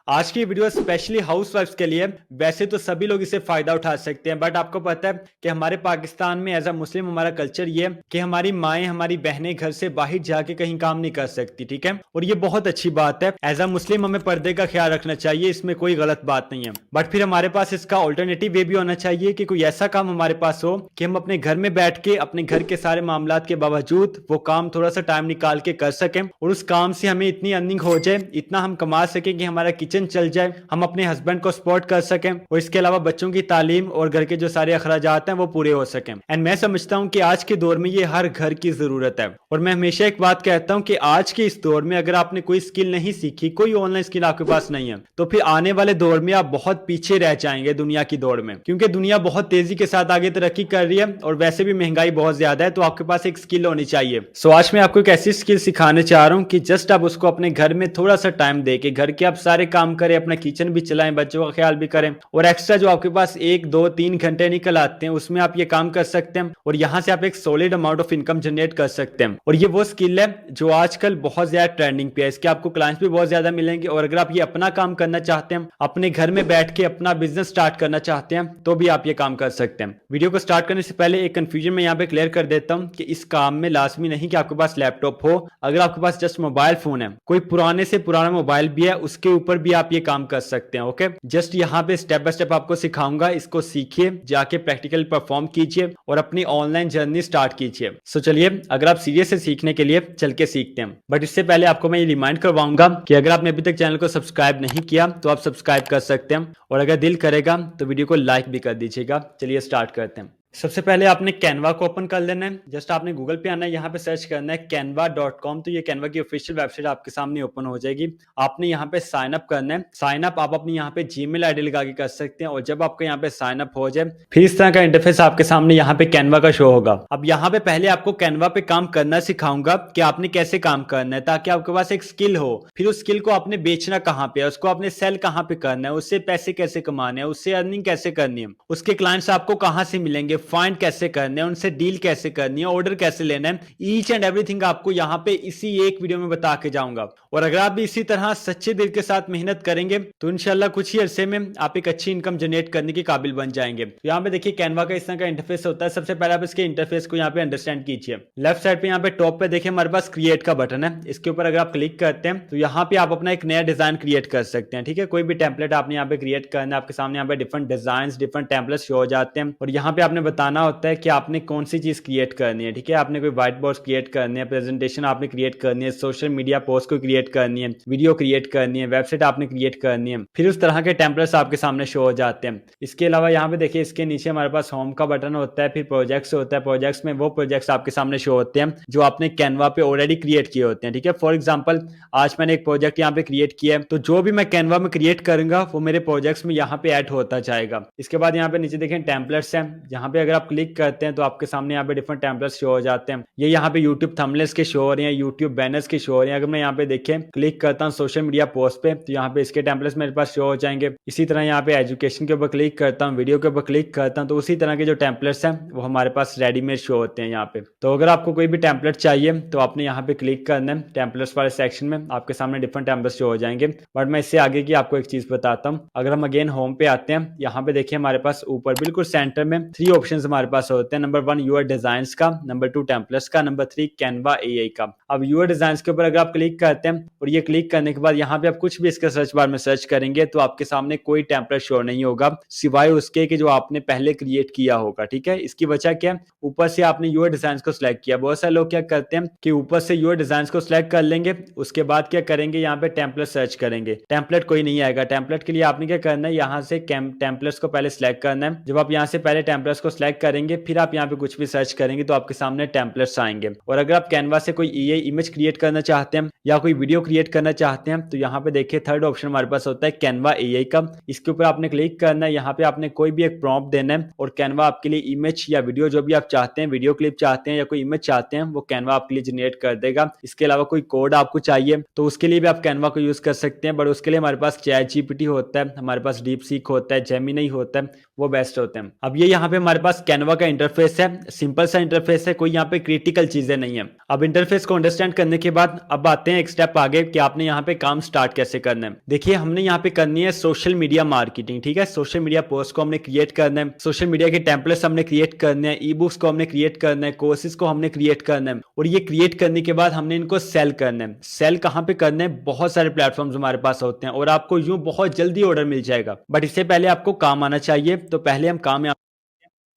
आज की video specially house wives के लिए। वैसे तो सभी लोग इसे फायदा उठा सकते हैं, बट आपको पता है कि हमारे पाकिस्तान में एज अ मुस्लिम हमारा कल्चर ये है कि हमारी माएँ हमारी बहनें घर से बाहर जाके कहीं काम नहीं कर सकती, ठीक है। और ये बहुत अच्छी बात है। एज अ मुस्लिम हमें पर्दे का ख्याल रखना चाहिए, इसमें कोई गलत बात नहीं है। बट फिर हमारे पास इसका ऑल्टरनेटिव वे भी होना चाहिए कि कोई ऐसा काम हमारे पास हो कि हम अपने घर में बैठ के अपने घर के सारे मामलात के बावजूद वो काम थोड़ा सा टाइम निकाल के कर सकें, और उस काम से हमें इतनी अर्निंग हो जाए, इतना हम कमा सकें कि हमारा किचन चल जाए, हम अपने हस्बैंड को सपोर्ट कर सकें, और इसके अलावा बच्चों की तालीम और घर के जो सारे अखराजात हैं वो पूरे हो सकें। एंड मैं समझता हूं कि आज के दौर में ये हर घर की जरूरत है। और मैं हमेशा एक बात कहता हूं कि आज के इस दौर में अगर आपने कोई स्किल नहीं सीखी, कोई ऑनलाइन स्किल आपके पास नहीं है, तो फिर आने वाले दौर में आप बहुत पीछे रह जाएंगे दुनिया की दौड़ में, क्योंकि दुनिया बहुत तेजी के साथ आगे तरक्की कर रही है और वैसे भी महंगाई बहुत ज्यादा है। तो आपके पास एक स्किल होनी चाहिए। सो आज मैं आपको एक ऐसी स्किल सिखाने चाह रहा हूं कि जस्ट आप उसको अपने घर में थोड़ा सा टाइम दे के घर के आप सारे काम करें, अपना किचन भी चलाएं, बच्चों का ख्याल भी करें, और एक्स्ट्रा जो आपके पास 1 2 3 घंटे निकल आते हैं उसमें आप ये काम कर सकते हैं, और यहां से आप एक solid amount of income generate कर सकते हैं। और ये वो स्किल है जो आजकल बहुत ज्यादा ट्रेंडिंग पे है। इसके आपको क्लाइंट्स भी बहुत ज्यादा मिलेंगे, और अगर आप ये अपना काम करना चाहते हैं, अपने घर में बैठ के अपना बिजनेस स्टार्ट करना चाहते हैं, तो भी आप ये काम कर सकते हैं। वीडियो को स्टार्ट करने से पहले एक कंफ्यूजन मैं यहाँ पे क्लियर कर देता हूँ कि इस काम में लाजमी नहीं कि आपके पास लैपटॉप हो। अगर आपके पास जस्ट मोबाइल फोन है, कोई पुराने से पुराना मोबाइल भी है, उसके ऊपर भी आप ये काम कर सकते हैं। ओके, जस्ट यहाँ पे स्टेप बाय स्टेप आपको सिखाऊंगा, इसको सीखिए, जाके प्रैक्टिकल परफॉर्म कीजिए और अपनी ऑनलाइन जर्नी स्टार्ट कीजिए। सो चलिए, अगर आप सीरियस है सीखने के लिए, चल के सीखते हैं। बट इससे पहले आपको मैं ये रिमाइंड करवाऊंगा कि अगर आपने अभी तक चैनल को सब्सक्राइब नहीं किया तो आप सब्सक्राइब कर सकते हैं, और अगर दिल करेगा तो वीडियो को लाइक भी कर दीजिएगा। चलिए स्टार्ट करते हैं। सबसे पहले आपने कैनवा को ओपन कर लेना है। जस्ट आपने गूगल पे आना है, यहाँ पे सर्च करना है canva.com। तो ये कैनवा की ऑफिशियल वेबसाइट आपके सामने ओपन हो जाएगी। आपने यहाँ पे साइन अप करना है। साइन अप आप अपनी यहाँ पे जीमेल आईडी लगा के कर सकते हैं, और जब आपका यहाँ पे साइन अप हो जाए फिर इस तरह का इंटरफेस आपके सामने यहाँ पे कैनवा का शो होगा। अब यहाँ पे पहले आपको कैनवा पे काम करना सिखाऊंगा कि आपने कैसे काम करना है, ताकि आपके पास एक स्किल हो। फिर उस स्किल को आपने बेचना कहाँ पे है, उसको आपने सेल कहाँ पे करना है, उससे पैसे कैसे कमाने हैं, उससे अर्निंग कैसे करनी है, उसके क्लाइंट्स आपको कहाँ से मिलेंगे, फाइंड कैसे करने हैं, उनसे डील कैसे करनी है, ऑर्डर कैसे लेना है, ईच एंड एवरीथिंग आपको यहाँ पे इसी एक वीडियो में बता के जाऊंगा। और अगर आप भी इसी तरह सच्चे दिल के साथ मेहनत करेंगे तो इंशाल्लाह कुछ ही अरसे में आप एक अच्छी इनकम जनरेट करने के काबिल बन जाएंगे। तो यहाँ पे देखिए कैनवा का इस तरह का इंटरफेस होता है। सबसे पहले आप इसके इंटरफेस को यहाँ पे अंडरस्टैंड कीजिए। लेफ्ट साइड पे यहाँ पे टॉप पे देखिए हमारे पास क्रिएट का बटन है। इसके ऊपर अगर आप क्लिक करते हैं तो यहाँ पे आप अपना एक नया डिजाइन क्रिएट कर सकते हैं, ठीक है। कोई भी टेम्पलेट आपने यहाँ पे क्रिएट करना है, आपके सामने यहाँ पे different design different template show हो जाते हैं, और यहाँ पे आपने बताना होता है कि आपने कौन सी चीज क्रिएट करनी है, ठीक है। आपने कोई व्हाइट बोर्ड क्रिएट करनी है, प्रेजेंटेशन आपने क्रिएट करनी है, सोशल मीडिया पोस्ट को क्रिएट करनी है, वीडियो क्रिएट करनी है, वेबसाइट आपने क्रिएट करनी है, फिर उस तरह के टेम्पलेट्स आपके सामने शो हो जाते हैं। इसके अलावा यहाँ पे देखिए इसके नीचे हमारे पास होम का बटन होता है, फिर प्रोजेक्ट्स होता है। प्रोजेक्ट्स में वो प्रोजेक्ट्स आपके सामने शो होते हैं जो आपने कैनवा पे ऑलरेडी क्रिएट किए होते हैं, ठीक है। फॉर एग्जाम्पल आज मैंने एक प्रोजेक्ट यहाँ पे क्रिएट किया है, तो जो भी मैं कैनवा में क्रिएट करूंगा वो मेरे प्रोजेक्ट्स में यहाँ पे ऐड होता जाएगा। इसके बाद यहाँ पे नीचे देखें टेम्पलेट्स हैं, यहाँ पे अगर आप क्लिक करते हैं तो आपके सामने यहाँ पे डिफरेंट टेम्पलेट्स शो हो जाते हैं। ये यहाँ पे यूट्यूब थंबनेल्स के शो हो रहे हैं, यूट्यूब बैनर्स के शो हो रहे हैं। अगर मैं यहाँ पे देखें क्लिक करता हूँ सोशल मीडिया पोस्ट पे, तो यहाँ पे इसके टेम्पलेट्स मेरे पास शो हो जाएंगे। इसी तरह यहाँ पे एजुकेशन के ऊपर क्लिक करता हूँ, वीडियो के ऊपर क्लिक करता हूँ, तो उसी तरह के जो टेम्पलेट्स हैं वो हमारे पास रेडीमेड शो होते हैं यहाँ पे। तो अगर आपको कोई भी टेम्पलेट चाहिए तो आपने यहाँ पे क्लिक करना है, टेम्पलेट्स वाले सेक्शन में आपके सामने डिफरेंट टेम्पलेट्स शो हो जाएंगे। बट मैं इससे आगे की आपको एक चीज बताता हूँ। अगर हम अगेन होम पे आते हैं, यहाँ पे देखिए हमारे पास ऊपर बिल्कुल सेंटर में 3 ऑप्शन हमारे पास होते हैं। नंबर 1 यूआर डिजाइन्स का, नंबर 2 टेम्पलेट्स का, नंबर 3 कैनवा एआई का। अब यूआर डिजाइन्स के ऊपर अगर आप क्लिक करते हैं और ये क्लिक करने के बाद यहाँ पे आप कुछ भी इसके सर्च बार में सर्च करेंगे तो आपके सामने कोई टेम्पलेट शो नहीं होगा सिवाय उसके कि जो आपने पहले क्रिएट किया होगा, ठीक है। इसकी वजह क्या है, ऊपर से आपने यूआर डिजाइन्स को सिलेक्ट किया। बहुत सारे लोग क्या करते हैं कि ऊपर से यूआर डिजाइन्स को सिलेक्ट कर लेंगे, उसके बाद क्या करेंगे यहाँ पे टेम्पलेट सर्च करेंगे, टेम्पलेट कोई नहीं आएगा। टेम्पलेट के लिए आपने क्या करना है, यहाँ से टेम्पलेट्स को पहले सिलेक्ट करना है। जब आप यहाँ से पहले टेम्पलेट्स को सिलेक्ट करेंगे फिर आप यहाँ पे कुछ भी सर्च करेंगे तो आपके सामने टेम्पलेट्स आएंगे। और अगर आप कैनवा से कोई एआई इमेज क्रिएट करना चाहते हैं या कोई वीडियो क्रिएट करना चाहते हैं तो यहाँ पे देखिए थर्ड ऑप्शन हमारे पास होता है कैनवा एआई का। इसके ऊपर आपने क्लिक करना है, यहाँ पे आपने कोई भी एक प्रॉम्प्ट देना है और कैनवा आपके लिए इमेज या वीडियो जो भी आप चाहते हैं, वीडियो क्लिप चाहते हैं या कोई इमेज चाहते हैं, वो कैनवा आपके लिए जनरेट कर देगा। इसके अलावा कोई कोड आपको चाहिए तो उसके लिए भी आप कैनवा को यूज कर सकते हैं, बट उसके लिए हमारे पास चैट जीपीटी होता है, हमारे पास डीप सीक होता है, जेमिनी होता है, वो बेस्ट होते हैं। अब ये यहाँ पे हमारे पास कैनवा का इंटरफेस है, सिंपल सा इंटरफेस है, कोई यहाँ पे क्रिटिकल चीजें नहीं है। अब इंटरफेस को अंडरस्टैंड करने के बाद अब आते हैं एक स्टेप आगे कि आपने यहाँ पे काम स्टार्ट कैसे करना है। देखिए हमने यहाँ पे करनी है सोशल मीडिया मार्केटिंग, ठीक है। सोशल मीडिया पोस्ट को हमने क्रिएट करना है, सोशल मीडिया के टेम्पलेट्स हमने क्रिएट करने हैं, ई बुक्स को हमने क्रिएट करना है, कोर्सेज को हमने क्रिएट करना है, और ये क्रिएट करने के बाद हमने इनको सेल करना है। सेल कहाँ पे करना है? बहुत सारे प्लेटफॉर्म्स हमारे पास होते हैं और आपको यूं बहुत जल्दी ऑर्डर मिल जाएगा, बट इससे पहले आपको काम आना चाहिए। तो पहले हम काम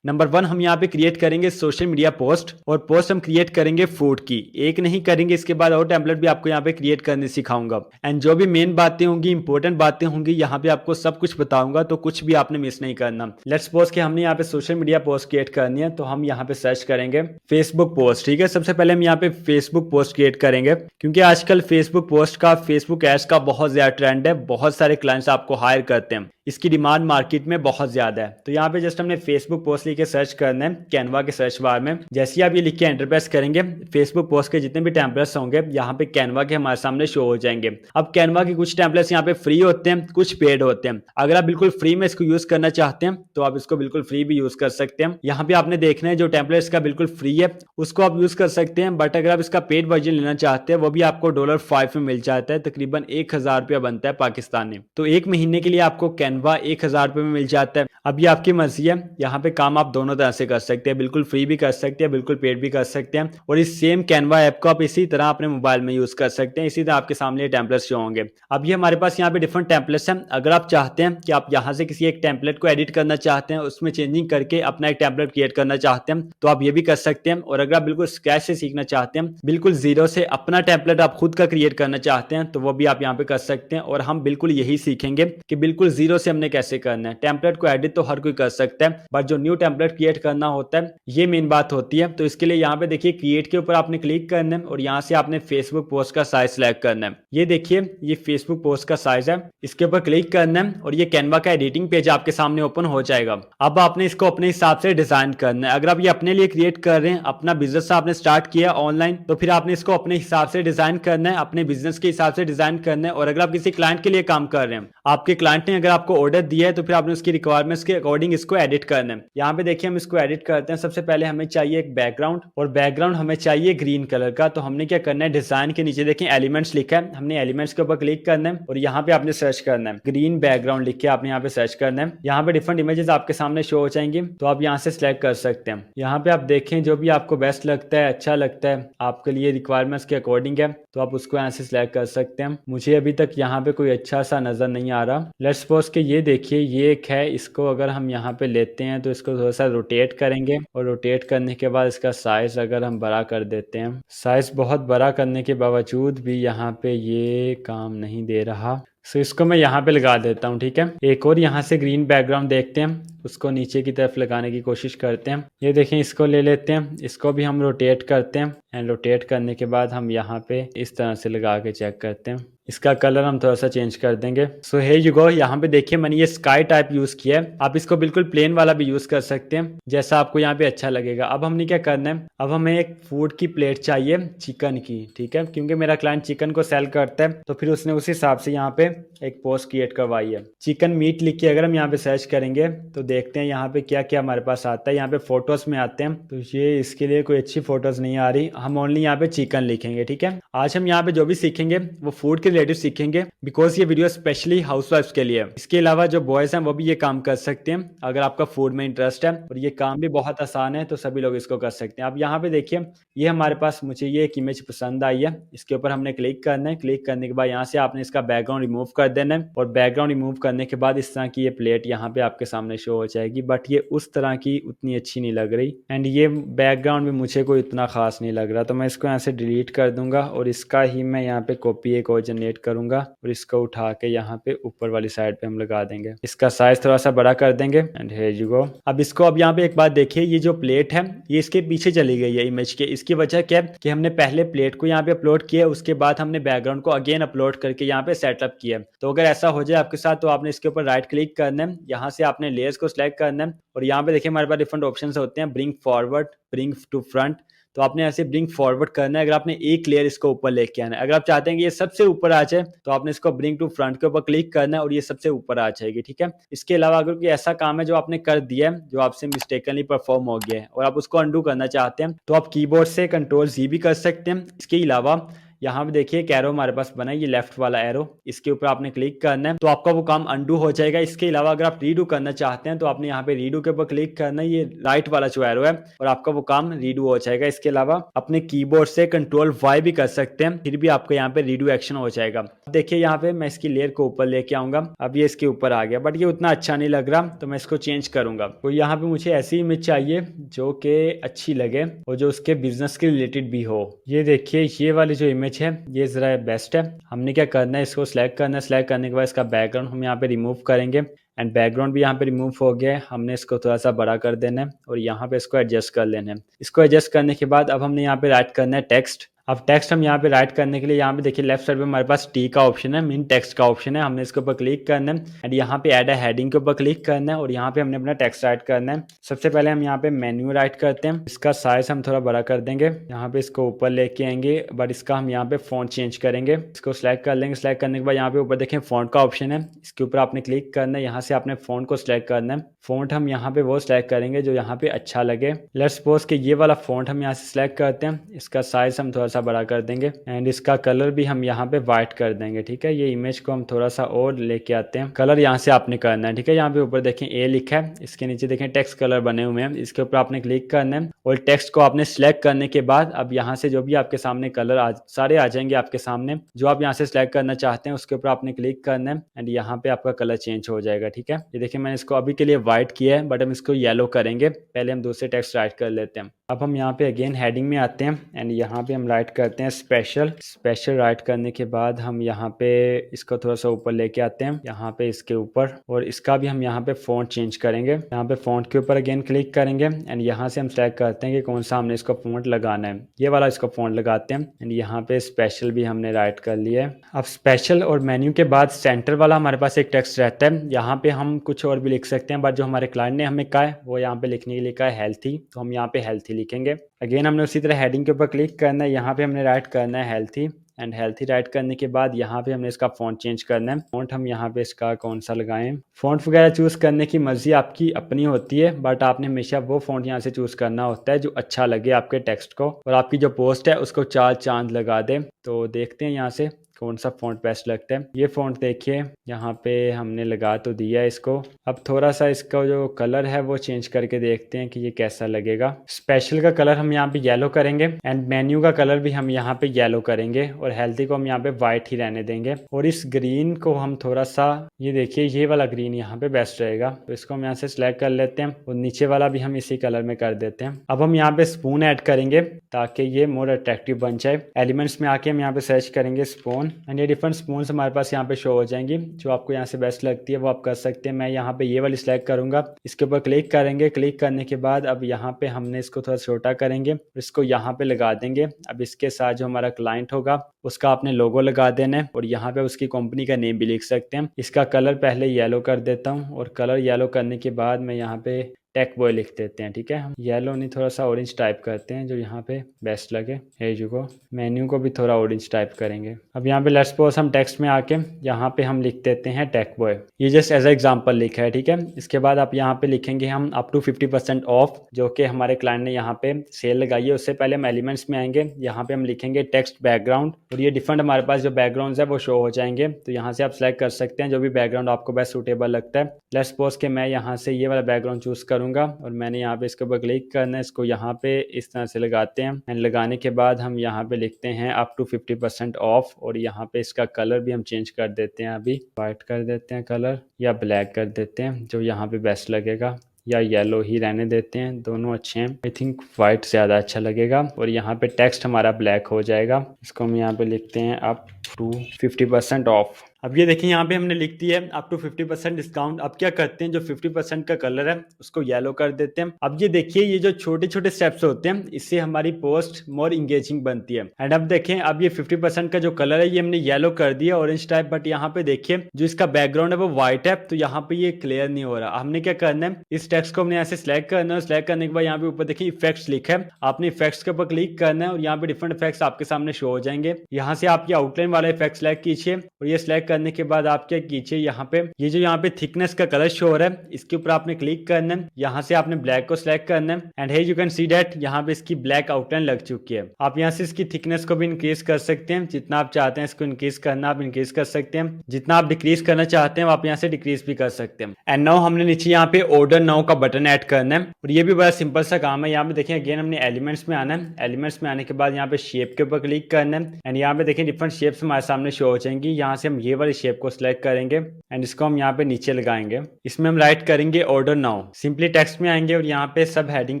नंबर 1 हम यहाँ पे क्रिएट करेंगे सोशल मीडिया पोस्ट, और पोस्ट हम क्रिएट करेंगे फूड की, एक नहीं करेंगे, इसके बाद और टेम्पलेट भी आपको यहाँ पे क्रिएट करने सिखाऊंगा। एंड जो भी मेन बातें होंगी, इंपॉर्टेंट बातें होंगी, यहाँ पे आपको सब कुछ बताऊंगा, तो कुछ भी आपने मिस नहीं करना। लेट्स सपोज कि हमने यहाँ पे सोशल मीडिया पोस्ट क्रिएट करनी है, तो हम यहाँ पे सर्च करेंगे फेसबुक पोस्ट, ठीक है। सबसे पहले हम यहाँ पे फेसबुक पोस्ट क्रिएट करेंगे, क्योंकि आजकल फेसबुक पोस्ट का, फेसबुक एड्स का बहुत ज्यादा ट्रेंड है, बहुत सारे क्लाइंट्स आपको हायर करते हैं, इसकी डिमांड मार्केट में बहुत ज्यादा है। तो यहाँ पे जस्ट हमने फेसबुक पोस्ट लिख के सर्च करना है कैनवा के सर्च बार में। जैसे ही आप ये लिख के एंटर प्रेस करेंगे, फेसबुक पोस्ट के जितने भी टेम्पलेट्स होंगे यहाँ पे कैनवा के हमारे सामने शो हो जाएंगे। अब कैनवा के कुछ टेम्पलेट्स यहाँ पे फ्री होते हैं, कुछ पेड होते हैं। अगर आप बिल्कुल फ्री में इसको यूज करना चाहते हैं तो आप इसको बिल्कुल फ्री भी यूज कर सकते हैं। यहाँ पे आपने देखना है जो टेम्पलेट्स का बिल्कुल फ्री है उसको आप यूज कर सकते हैं, बट अगर आप इसका पेड वर्जन लेना चाहते हैं वो भी आपको $5 में मिल जाता है, तकरीबन 1000 रुपया बनता है पाकिस्तानी। तो एक महीने के लिए आपको कैनवा 1000 रुपये में मिल जाता है। अब ये आपकी मर्जी है, यहाँ पे काम आप दोनों तरह से कर सकते हैं, बिल्कुल फ्री भी कर सकते हैं, बिल्कुल पेड भी कर सकते हैं, और इस सेम कैनवा ऐप को आप इसी तरह अपने मोबाइल में यूज कर सकते हैं। इसी तरह आपके सामने ये टेम्पलेट्स शो होंगे। अब ये हमारे पास यहाँ पे डिफरेंट टेम्पलेट्स हैं। अगर आप चाहते हैं कि आप यहाँ से किसी एक टेम्पलेट को एडिट करना चाहते हैं, उसमें चेंजिंग करके अपना एक टेम्पलेट क्रिएट करना चाहते हैं, तो आप ये भी कर सकते हैं। और अगर आप बिल्कुल स्क्रैच से सीखना चाहते हैं, बिल्कुल जीरो से अपना टेम्पलेट आप खुद का क्रिएट करना चाहते हैं, तो वो भी आप यहाँ पे कर सकते हैं। और हम बिल्कुल यही सीखेंगे कि बिल्कुल जीरो से हमने कैसे करना है। टेम्पलेट को एडिट तो हर कोई कर सकता है, बट जो न्यू टेम्पलेट क्रिएट करना होता है ये मेन बात होती है। तो इसके लिए यहाँ पे देखिए क्रिएट के ऊपर आपने क्लिक करना है, और यहाँ से आपने फेसबुक पोस्ट का साइज सेलेक्ट करना है। ये देखिए ये फेसबुक पोस्ट का साइज है, इसके ऊपर क्लिक करना है और ये कैनवा का एडिटिंग पेज आपके सामने ओपन हो जाएगा। अब आपने इसको अपने हिसाब से डिजाइन करना है। अगर आप ये अपने लिए क्रिएट कर रहे हैं, अपना बिजनेस आपने स्टार्ट किया ऑनलाइन, तो फिर आपने इसको अपने हिसाब से डिजाइन करना है, अपने बिजनेस के हिसाब से डिजाइन करना है। और अगर आप किसी क्लाइंट के लिए काम कर रहे हैं, आपके क्लाइंट ने अगर आपको ऑर्डर दिया है, तो फिर आपने उसकी रिक्वायरमेंट्स के अकॉर्डिंग इसको एडिट करना है। यहाँ पे देखिए हम इसको एडिट करते हैं। सबसे पहले हमें चाहिए एक बैकग्राउंड, और बैकग्राउंड हमें चाहिए ग्रीन कलर का। तो हमने क्या करना है, डिजाइन के नीचे देखें एलिमेंट्स लिखा है, हमने एलिमेंट्स के ऊपर क्लिक करना है और यहाँ पे आपने सर्च करना है ग्रीन बैकग्राउंड लिख के आपने यहाँ पे सर्च करना है। यहाँ पे डिफरेंट इमेजेस आपके सामने शो हो जाएंगी, तो आप यहाँ से सिलेक्ट कर सकते हैं। यहाँ पे आप देखें जो भी आपको बेस्ट लगता है, अच्छा लगता है, आपके लिए रिक्वायरमेंट्स के अकॉर्डिंग है, तो आप उसको यहाँ से सिलेक्ट कर सकते हैं। मुझे अभी तक यहाँ पे कोई अच्छा सा नजर नहीं आ रहा। लेट्स सपोज के ये देखिए ये एक है, इसको अगर हम यहाँ पे लेते हैं तो इसको थोड़ा सा रोटेट करेंगे, और रोटेट करने के बाद इसका साइज अगर हम बड़ा कर देते हैं, साइज बहुत बड़ा करने के बावजूद भी यहाँ पे ये काम नहीं दे रहा। सो इसको मैं यहाँ पे लगा देता हूँ, ठीक है। एक और यहाँ से ग्रीन बैकग्राउंड देखते हैं, उसको नीचे की तरफ लगाने की कोशिश करते हैं। ये देखें इसको ले लेते हैं, इसको भी हम रोटेट करते हैं, एंड रोटेट करने के बाद हम यहाँ पे इस तरह से लगा के चेक करते हैं। इसका कलर हम थोड़ा सा चेंज कर देंगे। सो हे यू गो, यहाँ पे देखिए मैंने ये स्काई टाइप यूज किया है। आप इसको बिल्कुल प्लेन वाला भी यूज कर सकते हैं, जैसा आपको यहाँ पे अच्छा लगेगा। अब हमने क्या करना है, अब हमें एक फूड की प्लेट चाहिए चिकन की, ठीक है, क्योंकि मेरा क्लाइंट चिकन को सेल करता है, तो फिर उसने उस हिसाब से यहाँ पे एक पोस्ट क्रिएट करवाई है। चिकन मीट लिख के अगर हम यहाँ पे सर्च करेंगे तो देखते हैं यहाँ पे क्या क्या हमारे पास आता है। यहाँ पे फोटोज में आते हैं, तो ये इसके लिए कोई अच्छी फोटोज नहीं आ रही, हम ओनली यहाँ पे चिकन लिखेंगे, ठीक है। आज हम यहाँ पे जो भी सीखेंगे वो फूड के रिलेटेड सीखेंगे, बिकॉज ये वीडियो स्पेशली हाउसवाइफ्स के लिए है। इसके अलावा जो बॉयज हैं वो भी ये काम कर सकते हैं अगर आपका फूड में इंटरेस्ट है, और ये काम भी बहुत आसान है, तो सभी लोग इसको कर सकते हैं। अब यहाँ पे देखिए ये हमारे पास, मुझे ये एक इमेज पसंद आई है, इसके ऊपर हमने क्लिक करना है। क्लिक करने के बाद यहाँ से आपने इसका बैकग्राउंड रिमूव कर देना है, और बैकग्राउंड रिमूव करने के बाद इस तरह की ये प्लेट यहाँ पे आपके सामने शो हो जाएगी, बट ये उस तरह की उतनी अच्छी नहीं लग रही, एंड ये बैकग्राउंड भी मुझे कोई इतना खास नहीं लग रहा। तो मैं इसको यहाँ से डिलीट कर दूंगा, और इसका ही मैं यहाँ पे कॉपी एक और जनरेट करूंगा, और इसको उठा के यहाँ पे ऊपर वाली साइड पे हम लगा देंगे। इसका साइज थोड़ा सा बड़ा कर देंगे, एंड हियर यू गो। अब इसको, अब यहाँ पे एक बात देखिए, ये जो प्लेट है ये इसके पीछे चली गई है इमेज के। इसकी वजह क्या है कि हमने पहले प्लेट को यहाँ पे अपलोड किया, उसके बाद हमने बैकग्राउंड को अगेन अपलोड करके यहाँ पे सेटअप किया। तो अगर ऐसा हो जाए आपके साथ, तो आपने इसके ऊपर राइट क्लिक करना है, यहाँ से आपने लेयर्स को सिलेक्ट करना है, और यहाँ पे देखिए हमारे पास डिफरेंट ऑप्शन होते हैं, bring forward, bring to front, तो आपने ऐसे ब्रिंग फॉरवर्ड करना है। अगर आपने एक लेयर इसको ऊपर लेके आना है, अगर आप चाहते हैं कि ये सबसे ऊपर आ जाए तो आपने इसको ब्रिंग टू फ्रंट के ऊपर क्लिक करना है और ये सबसे ऊपर आ जाएगी, ठीक है। इसके अलावा अगर कोई ऐसा काम है जो आपने कर दिया है, जो आपसे मिस्टेकनली परफॉर्म हो गया है और आप उसको अंडू करना चाहते हैं, तो आप कीबोर्ड से कंट्रोल जी भी कर सकते हैं। इसके अलावा यहाँ पे देखिए एक एरो हमारे पास बना है, ये लेफ्ट वाला एरो, इसके ऊपर आपने क्लिक करना है तो आपका वो काम अंडू हो जाएगा। इसके अलावा अगर आप रीडू करना चाहते हैं तो आपने यहाँ पे रीडू के ऊपर क्लिक करना है, ये राइट वाला जो एरो है, और आपका वो काम रीडू हो जाएगा। इसके अलावा अपने कीबोर्ड से कंट्रोल वाई भी कर सकते हैं, फिर भी आपका यहाँ पे रीडू एक्शन हो जाएगा। देखिए यहाँ पे मैं इसकी लेयर को ऊपर लेके आऊंगा, अब ये इसके ऊपर आ गया, बट ये उतना अच्छा नहीं लग रहा तो मैं इसको चेंज करूंगा। तो यहाँ पे मुझे ऐसी इमेज चाहिए जो कि अच्छी लगे और जो उसके बिजनेस के रिलेटेड भी हो। ये देखिए ये वाली जो इमेज है ये जरा बेस्ट है। हमने क्या करना है, इसको सिलेक्ट करना है, सिलेक्ट करने के बाद इसका बैकग्राउंड हम यहाँ पे रिमूव करेंगे एंड बैकग्राउंड भी यहाँ पे रिमूव हो गया है। हमने इसको थोड़ा सा बड़ा कर देना है और यहाँ पे इसको एडजस्ट कर लेना है। इसको एडजस्ट करने के बाद अब हमने यहाँ पे राइट करना है टेक्स्ट। अब टेक्स्ट हम यहाँ पे राइट करने के लिए यहाँ पे देखिए लेफ्ट साइड पे हमारे पास टी का ऑप्शन है, मीन टेक्स्ट का ऑप्शन है, हमने इसके ऊपर क्लिक करना है एंड यहाँ पे ऐड अ हेडिंग के ऊपर क्लिक करना है और यहाँ पे हमने अपना टेक्स्ट राइट करना है। सबसे पहले हम यहाँ पे मेन्यू राइट करते हैं, इसका साइज हम थोड़ा बड़ा कर देंगे, यहाँ पे इसको ऊपर लेके आएंगे, बट इसका हम यहाँ पे फॉन्ट चेंज करेंगे। इसको सिलेक्ट कर लेंगे, सिलेक्ट करने के बाद यहाँ पे ऊपर देखें फॉन्ट का ऑप्शन है, इसके ऊपर आपने क्लिक करना है, यहाँ से आपने फॉन्ट को सिलेक्ट करना है। फॉन्ट हम यहाँ पे वो सिलेक्ट करेंगे जो यहाँ पे अच्छा लगे। लेट्स सपोज कि ये वाला फॉन्ट हम यहाँ से सिलेक्ट करते हैं, इसका साइज हम थोड़ा सा बड़ा कर देंगे एंड इसका कलर भी हम यहाँ पे व्हाइट कर देंगे, ठीक है। ये इमेज को हम थोड़ा सा और लेके आते हैं, कलर यहाँ से आपने करना है, ठीक है। यहाँ पे ऊपर देखें ए लिखा है, इसके नीचे देखें टेक्स्ट कलर बने हुए हैं, इसके ऊपर आपने क्लिक करना है और टेक्स्ट को आपने सिलेक्ट करने के बाद अब यहाँ से जो भी आपके सामने कलर सारे आ जाएंगे आपके सामने, जो आप यहाँ से सिलेक्ट करना चाहते हैं उसके ऊपर आपने क्लिक करना है एंड यहाँ पे आपका कलर चेंज हो जाएगा, ठीक है। ये देखिए मैंने इसको अभी के लिए व्हाइट किया है बट हम इसको येलो करेंगे, पहले हम दूसरे टेक्स्ट राइट कर लेते हैं। अब हम यहाँ पे अगेन हेडिंग में आते हैं एंड यहाँ पे हम राइट करते हैं स्पेशल। स्पेशल राइट करने के बाद हम यहाँ पे इसको थोड़ा सा ऊपर लेके आते हैं, यहाँ पे इसके ऊपर, और इसका भी हम यहाँ पे फॉन्ट चेंज करेंगे। यहाँ पे फॉन्ट के ऊपर अगेन क्लिक करेंगे एंड यहाँ से हम सेलेक्ट करते हैं कि कौन सा हमने इसको फॉन्ट लगाना है, ये वाला इसको फॉन्ट लगाते हैं एंड यहाँ पे स्पेशल भी हमने राइट कर लिया है। अब स्पेशल और मेन्यू के बाद सेंटर वाला हमारे पास एक टेक्स्ट रहता है, यहाँ पे हम कुछ और भी लिख सकते हैं, बट जो हमारे क्लाइंट ने हमें कहा है वो यहाँ पे लिखने के लिए कहा है हेल्थी, तो हम यहाँ पे हेल्थी लिखेंगे। अगेन हमने उसी तरह हेडिंग के ऊपर क्लिक करना है, यहाँ पे हमने राइट करना है हेल्थी एंड हेल्थी राइट करने के बाद यहाँ पे हमने इसका फॉन्ट चेंज करना है। फॉन्ट हम यहाँ पे इसका कौन सा लगाएं, फॉन्ट वगैरह चूज करने की मर्जी आपकी अपनी होती है, बट आपने हमेशा वो फॉन्ट यहाँ से चूज करना होता है जो अच्छा लगे आपके टेक्स्ट को और आपकी जो पोस्ट है उसको चार चांद लगा दे। तो देखते हैं यहाँ से कौन सा फॉन्ट बेस्ट लगता है। ये फॉन्ट देखिए यहाँ पे हमने लगा तो दिया है इसको, अब थोड़ा सा इसका जो कलर है वो चेंज करके देखते हैं कि ये कैसा लगेगा। स्पेशल का कलर हम यहाँ पे येलो करेंगे एंड मेन्यू का कलर भी हम यहाँ पे येलो करेंगे और हेल्थी को हम यहाँ पे व्हाइट ही रहने देंगे। और इस ग्रीन को हम थोड़ा सा, ये देखिए ये वाला ग्रीन यहाँ पे बेस्ट रहेगा, तो इसको हम यहाँ से सिलेक्ट कर लेते हैं और नीचे वाला भी हम इसी कलर में कर देते हैं। अब हम यहाँ पे स्पून ऐड करेंगे ताकि ये मोर अट्रैक्टिव बन जाए। एलिमेंट्स में आके हम यहाँ पे सर्च करेंगे स्पून एंड ये डिफरेंट स्पून्स हमारे पास यहाँ पे शो हो जाएंगी, जो आपको यहाँ से बेस्ट लगती है वो आप कर सकते हैं। मैं यहाँ पे ये वाली सिलेक्ट करूंगा, इसके ऊपर क्लिक करेंगे, क्लिक करने के बाद अब यहाँ पे हमने इसको थोड़ा छोटा करेंगे, इसको यहाँ पे लगा देंगे। अब इसके साथ जो हमारा क्लाइंट होगा उसका आपने लोगो लगा देना है और यहाँ पे उसकी कंपनी का नेम भी लिख सकते हैं। इसका कलर पहले येलो कर देता हूँ और कलर येलो करने के बाद मैं यहाँ पे टेक बॉय लिख देते हैं, ठीक है। हम येलो नहीं थोड़ा सा ऑरेंज टाइप करते हैं जो यहाँ पे बेस्ट लगे। एज को मेन्यू को भी थोड़ा ऑरेंज टाइप करेंगे। अब यहाँ पे लेट्स सपोज हम टेक्स्ट में आके यहाँ पे हम लिख देते हैं टेक बॉय, ये जस्ट एज एग्जांपल लिखा है, ठीक है। इसके बाद आप यहाँ पे लिखेंगे हम अप टू 50% ऑफ, जो कि हमारे क्लाइंट ने यहाँ पे सेल लगाई है। उससे पहले हम एलिमेंट्स में आएंगे, यहाँ पे हम लिखेंगे टेक्स्ट बैकग्राउंड और ये डिफरेंट हमारे पास जो बैकग्राउंड है वो शो हो जाएंगे। तो यहाँ से आप सिलेक्ट कर सकते हैं जो भी बैकग्राउंड आपको बेस्ट सूटेबल लगता है। लेट्स सपोज के मैं यहाँ से ये वाला बैकग्राउंड चूज करूंगा और मैंने यहाँ पे इसके ऊपर क्लिक करना है, इसको यहाँ पे इस तरह से लगाते हैं एंड लगाने के बाद हम यहाँ पे लिखते हैं अप टू 50% ऑफ और यहाँ पे इसका कलर भी हम चेंज कर देते हैं, अभी व्हाइट कर देते हैं कलर या ब्लैक कर देते हैं जो यहाँ पे बेस्ट लगेगा, या येलो ही रहने देते हैं, दोनों अच्छे हैं। आई थिंक व्हाइट ज़्यादा अच्छा लगेगा और यहाँ पे टेक्स्ट हमारा ब्लैक हो जाएगा। इसको हम यहाँ पे लिखते हैं अप टू 50% ऑफ। अब ये देखिए यहाँ पे हमने लिख दिया है अप टू 50% डिस्काउंट। अब क्या करते हैं, जो 50% का कलर है उसको येलो कर देते हैं। अब ये देखिए ये जो छोटे छोटे स्टेप्स होते हैं इससे हमारी पोस्ट मोर इंगेजिंग बनती है। एंड अब देखें, अब ये 50% का जो कलर है ये हमने येलो कर दिया ऑरेंज टाइप, बट यहाँ पे देखिए जो इसका बैकग्राउंड है वो व्हाइट है, तो यहाँ पे ये क्लियर नहीं हो रहा। हमने क्या करना है, इस टेक्स्ट को हमने यहाँ से सिलेक्ट करना है। सिलेक्ट करने के बाद यहाँ पे ऊपर देखिए इफेक्ट्स लिखा है, आपने इफेक्ट्स के ऊपर क्लिक करना है और यहाँ पे डिफरेंट इफेक्ट्स आपके सामने शो हो जाएंगे। यहाँ से आपकी आउटलाइन वाला इफेक्ट सिलेक्ट कीजिए और ये सिलेक्ट करने के बाद आप क्या कीजिए, यहाँ पे ये जो यहाँ पे थिकनेस का कलर शो हो रहा है इसके ऊपर आपने क्लिक करना है। यहाँ से आपने ब्लैक को सिलेक्ट करना है and here you can see that यहाँ पे इसकी ब्लैक आउटलाइन लग चुकी है। आप यहाँ से इसकी थिकनेस को भी इंक्रीज कर सकते हैं, जितना आप चाहते हैं इसको इंक्रीज करना आप इंक्रीज कर सकते हैं, जितना आप डिक्रीज करना चाहते हैं आप यहाँ से डिक्रीज भी कर सकते हैं। एंड नाउ हमने नीचे यहाँ पे ऑर्डर नाउ का बटन ऐड करना है और ये भी बड़ा सिंपल सा काम है। यहाँ पे देखें अगेन हमने एलिमेंट्स में आना है। एलिमेंट्स में आने के बाद यहाँ पे शेप के ऊपर क्लिक करना है एंड यहाँ पे देखें डिफरेंट शेप्स हमारे सामने शो हो जाएंगी। यहाँ से हम ये वाली शेप को सिलेक्ट करेंगे एंड इसको हम यहाँ पे नीचे लगाएंगे। इसमें हम राइट करेंगे ऑर्डर नाउ। सिंपली टेक्स्ट में आएंगे और यहाँ पे सब हेडिंग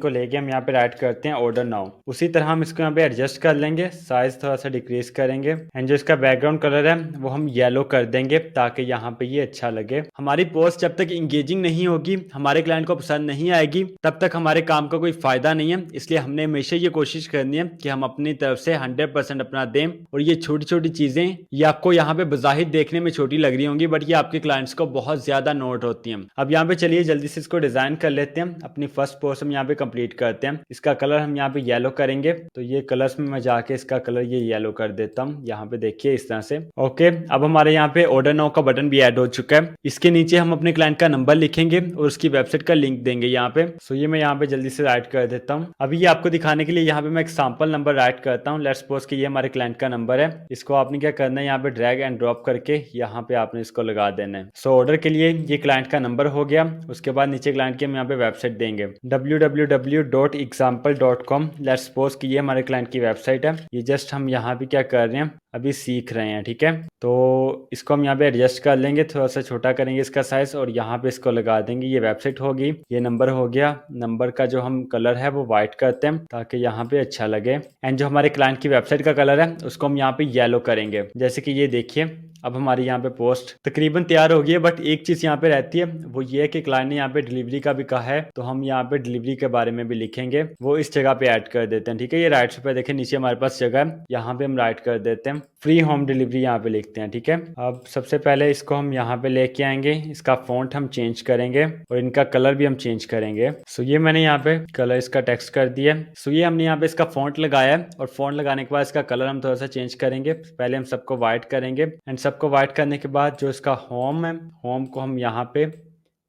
को लेके हम यहाँ पे राइट करते हैं ऑर्डर नाउ। उसी तरह हम इसको यहाँ पे एडजस्ट कर लेंगे, साइज थोड़ा सा डिक्रीज करेंगे एंड जो इसका बैकग्राउंड कलर है वो हम येलो कर देंगे ताकि यहाँ पे ये अच्छा लगे। हमारी पोस्ट जब तक इंगेजिंग नहीं होगी, हमारे क्लाइंट को पसंद नहीं आएगी, तब तक हमारे काम का कोई फायदा नहीं है। इसलिए हमने हमेशा ये कोशिश करनी है कि हम अपनी तरफ से 100% अपना दें। और ये छोटी छोटी चीजें ये आपको यहाँ पे बज़ाहिर देखने में छोटी लग रही होंगी, बट ये आपके क्लाइंट्स को बहुत ज्यादा नोट होती हैं। अब यहाँ पे चलिए जल्दी से इसको डिजाइन कर लेते हैं। अपनी फर्स्ट पोस्ट हम यहाँ पे कंप्लीट करते हैं। इसका कलर हम यहाँ पे येलो करेंगे, तो ये कलर्स में मैं जाके इसका कलर ये येलो कर देता हूँ। यहाँ पे देखिए इस तरह से। ओके, अब हमारे यहाँ पे ऑर्डर नाउ का बटन भी ऐड हो चुका है। इसके नीचे हम अपने क्लाइंट का नंबर लिखेंगे और उसकी वेबसाइट का लिंक देंगे यहाँ पे। सो ये मैं यहाँ पे जल्दी से राइट कर देता हूँ। अभी ये आपको दिखाने के लिए यहाँ पे मैं एक सैंपल नंबर राइट करता हूँ। लेट्स सपोज कि ये हमारे क्लाइंट का नंबर है। इसको आपने क्या करना है, यहाँ पे ड्रैग एंड ड्रॉप करके यहाँ पे आपने इसको लगा देना है। सो ऑर्डर के लिए ये क्लाइंट का नंबर हो गया। उसके बाद नीचे क्लाइंट की हम यहाँ पे वेबसाइट देंगे www.example.com। लेट्स सपोज कि ये हमारे क्लाइंट की वेबसाइट है। ये जस्ट हम यहाँ पे क्या कर रहे हैं, अभी सीख रहे हैं, ठीक है। तो इसको हम यहाँ पे एडजस्ट कर लेंगे, थोड़ा सा छोटा करेंगे इसका साइज और यहाँ पे इसको लगा देंगे। ये वेबसाइट होगी, ये नंबर हो गया। नंबर का जो हम कलर है वो व्हाइट करते हैं ताकि यहाँ पे अच्छा लगे। एंड जो हमारे क्लाइंट की वेबसाइट का कलर है उसको हम यहाँ पे येलो करेंगे। जैसे कि ये देखिए अब हमारी यहाँ पे पोस्ट तकरीबन तैयार हो गई है, बट एक चीज यहाँ पे रहती है, वो ये है कि क्लाइंट ने यहाँ पे डिलीवरी का भी कहा है, तो हम यहाँ पे डिलीवरी के बारे में भी लिखेंगे, वो इस जगह पे ऐड कर देते हैं। ठीक है, ये राइट पे देखें नीचे हमारे पास जगह है, यहाँ पे हम राइट कर देते हैं फ्री होम डिलीवरी, यहाँ पे लिखते हैं। ठीक है, अब सबसे पहले इसको हम यहाँ पे लेके आएंगे, इसका फॉन्ट हम चेंज करेंगे और इनका कलर भी हम चेंज करेंगे। सो ये मैंने यहाँ पे कलर इसका टेक्स्ट कर दिया। सो ये हमने यहाँ पे इसका फॉन्ट लगाया है और फॉन्ट लगाने के बाद इसका कलर हम थोड़ा सा चेंज करेंगे। पहले हम सबको व्हाइट करेंगे एंड सबको व्हाइट करने के बाद जो इसका होम है, होम को हम यहाँ पे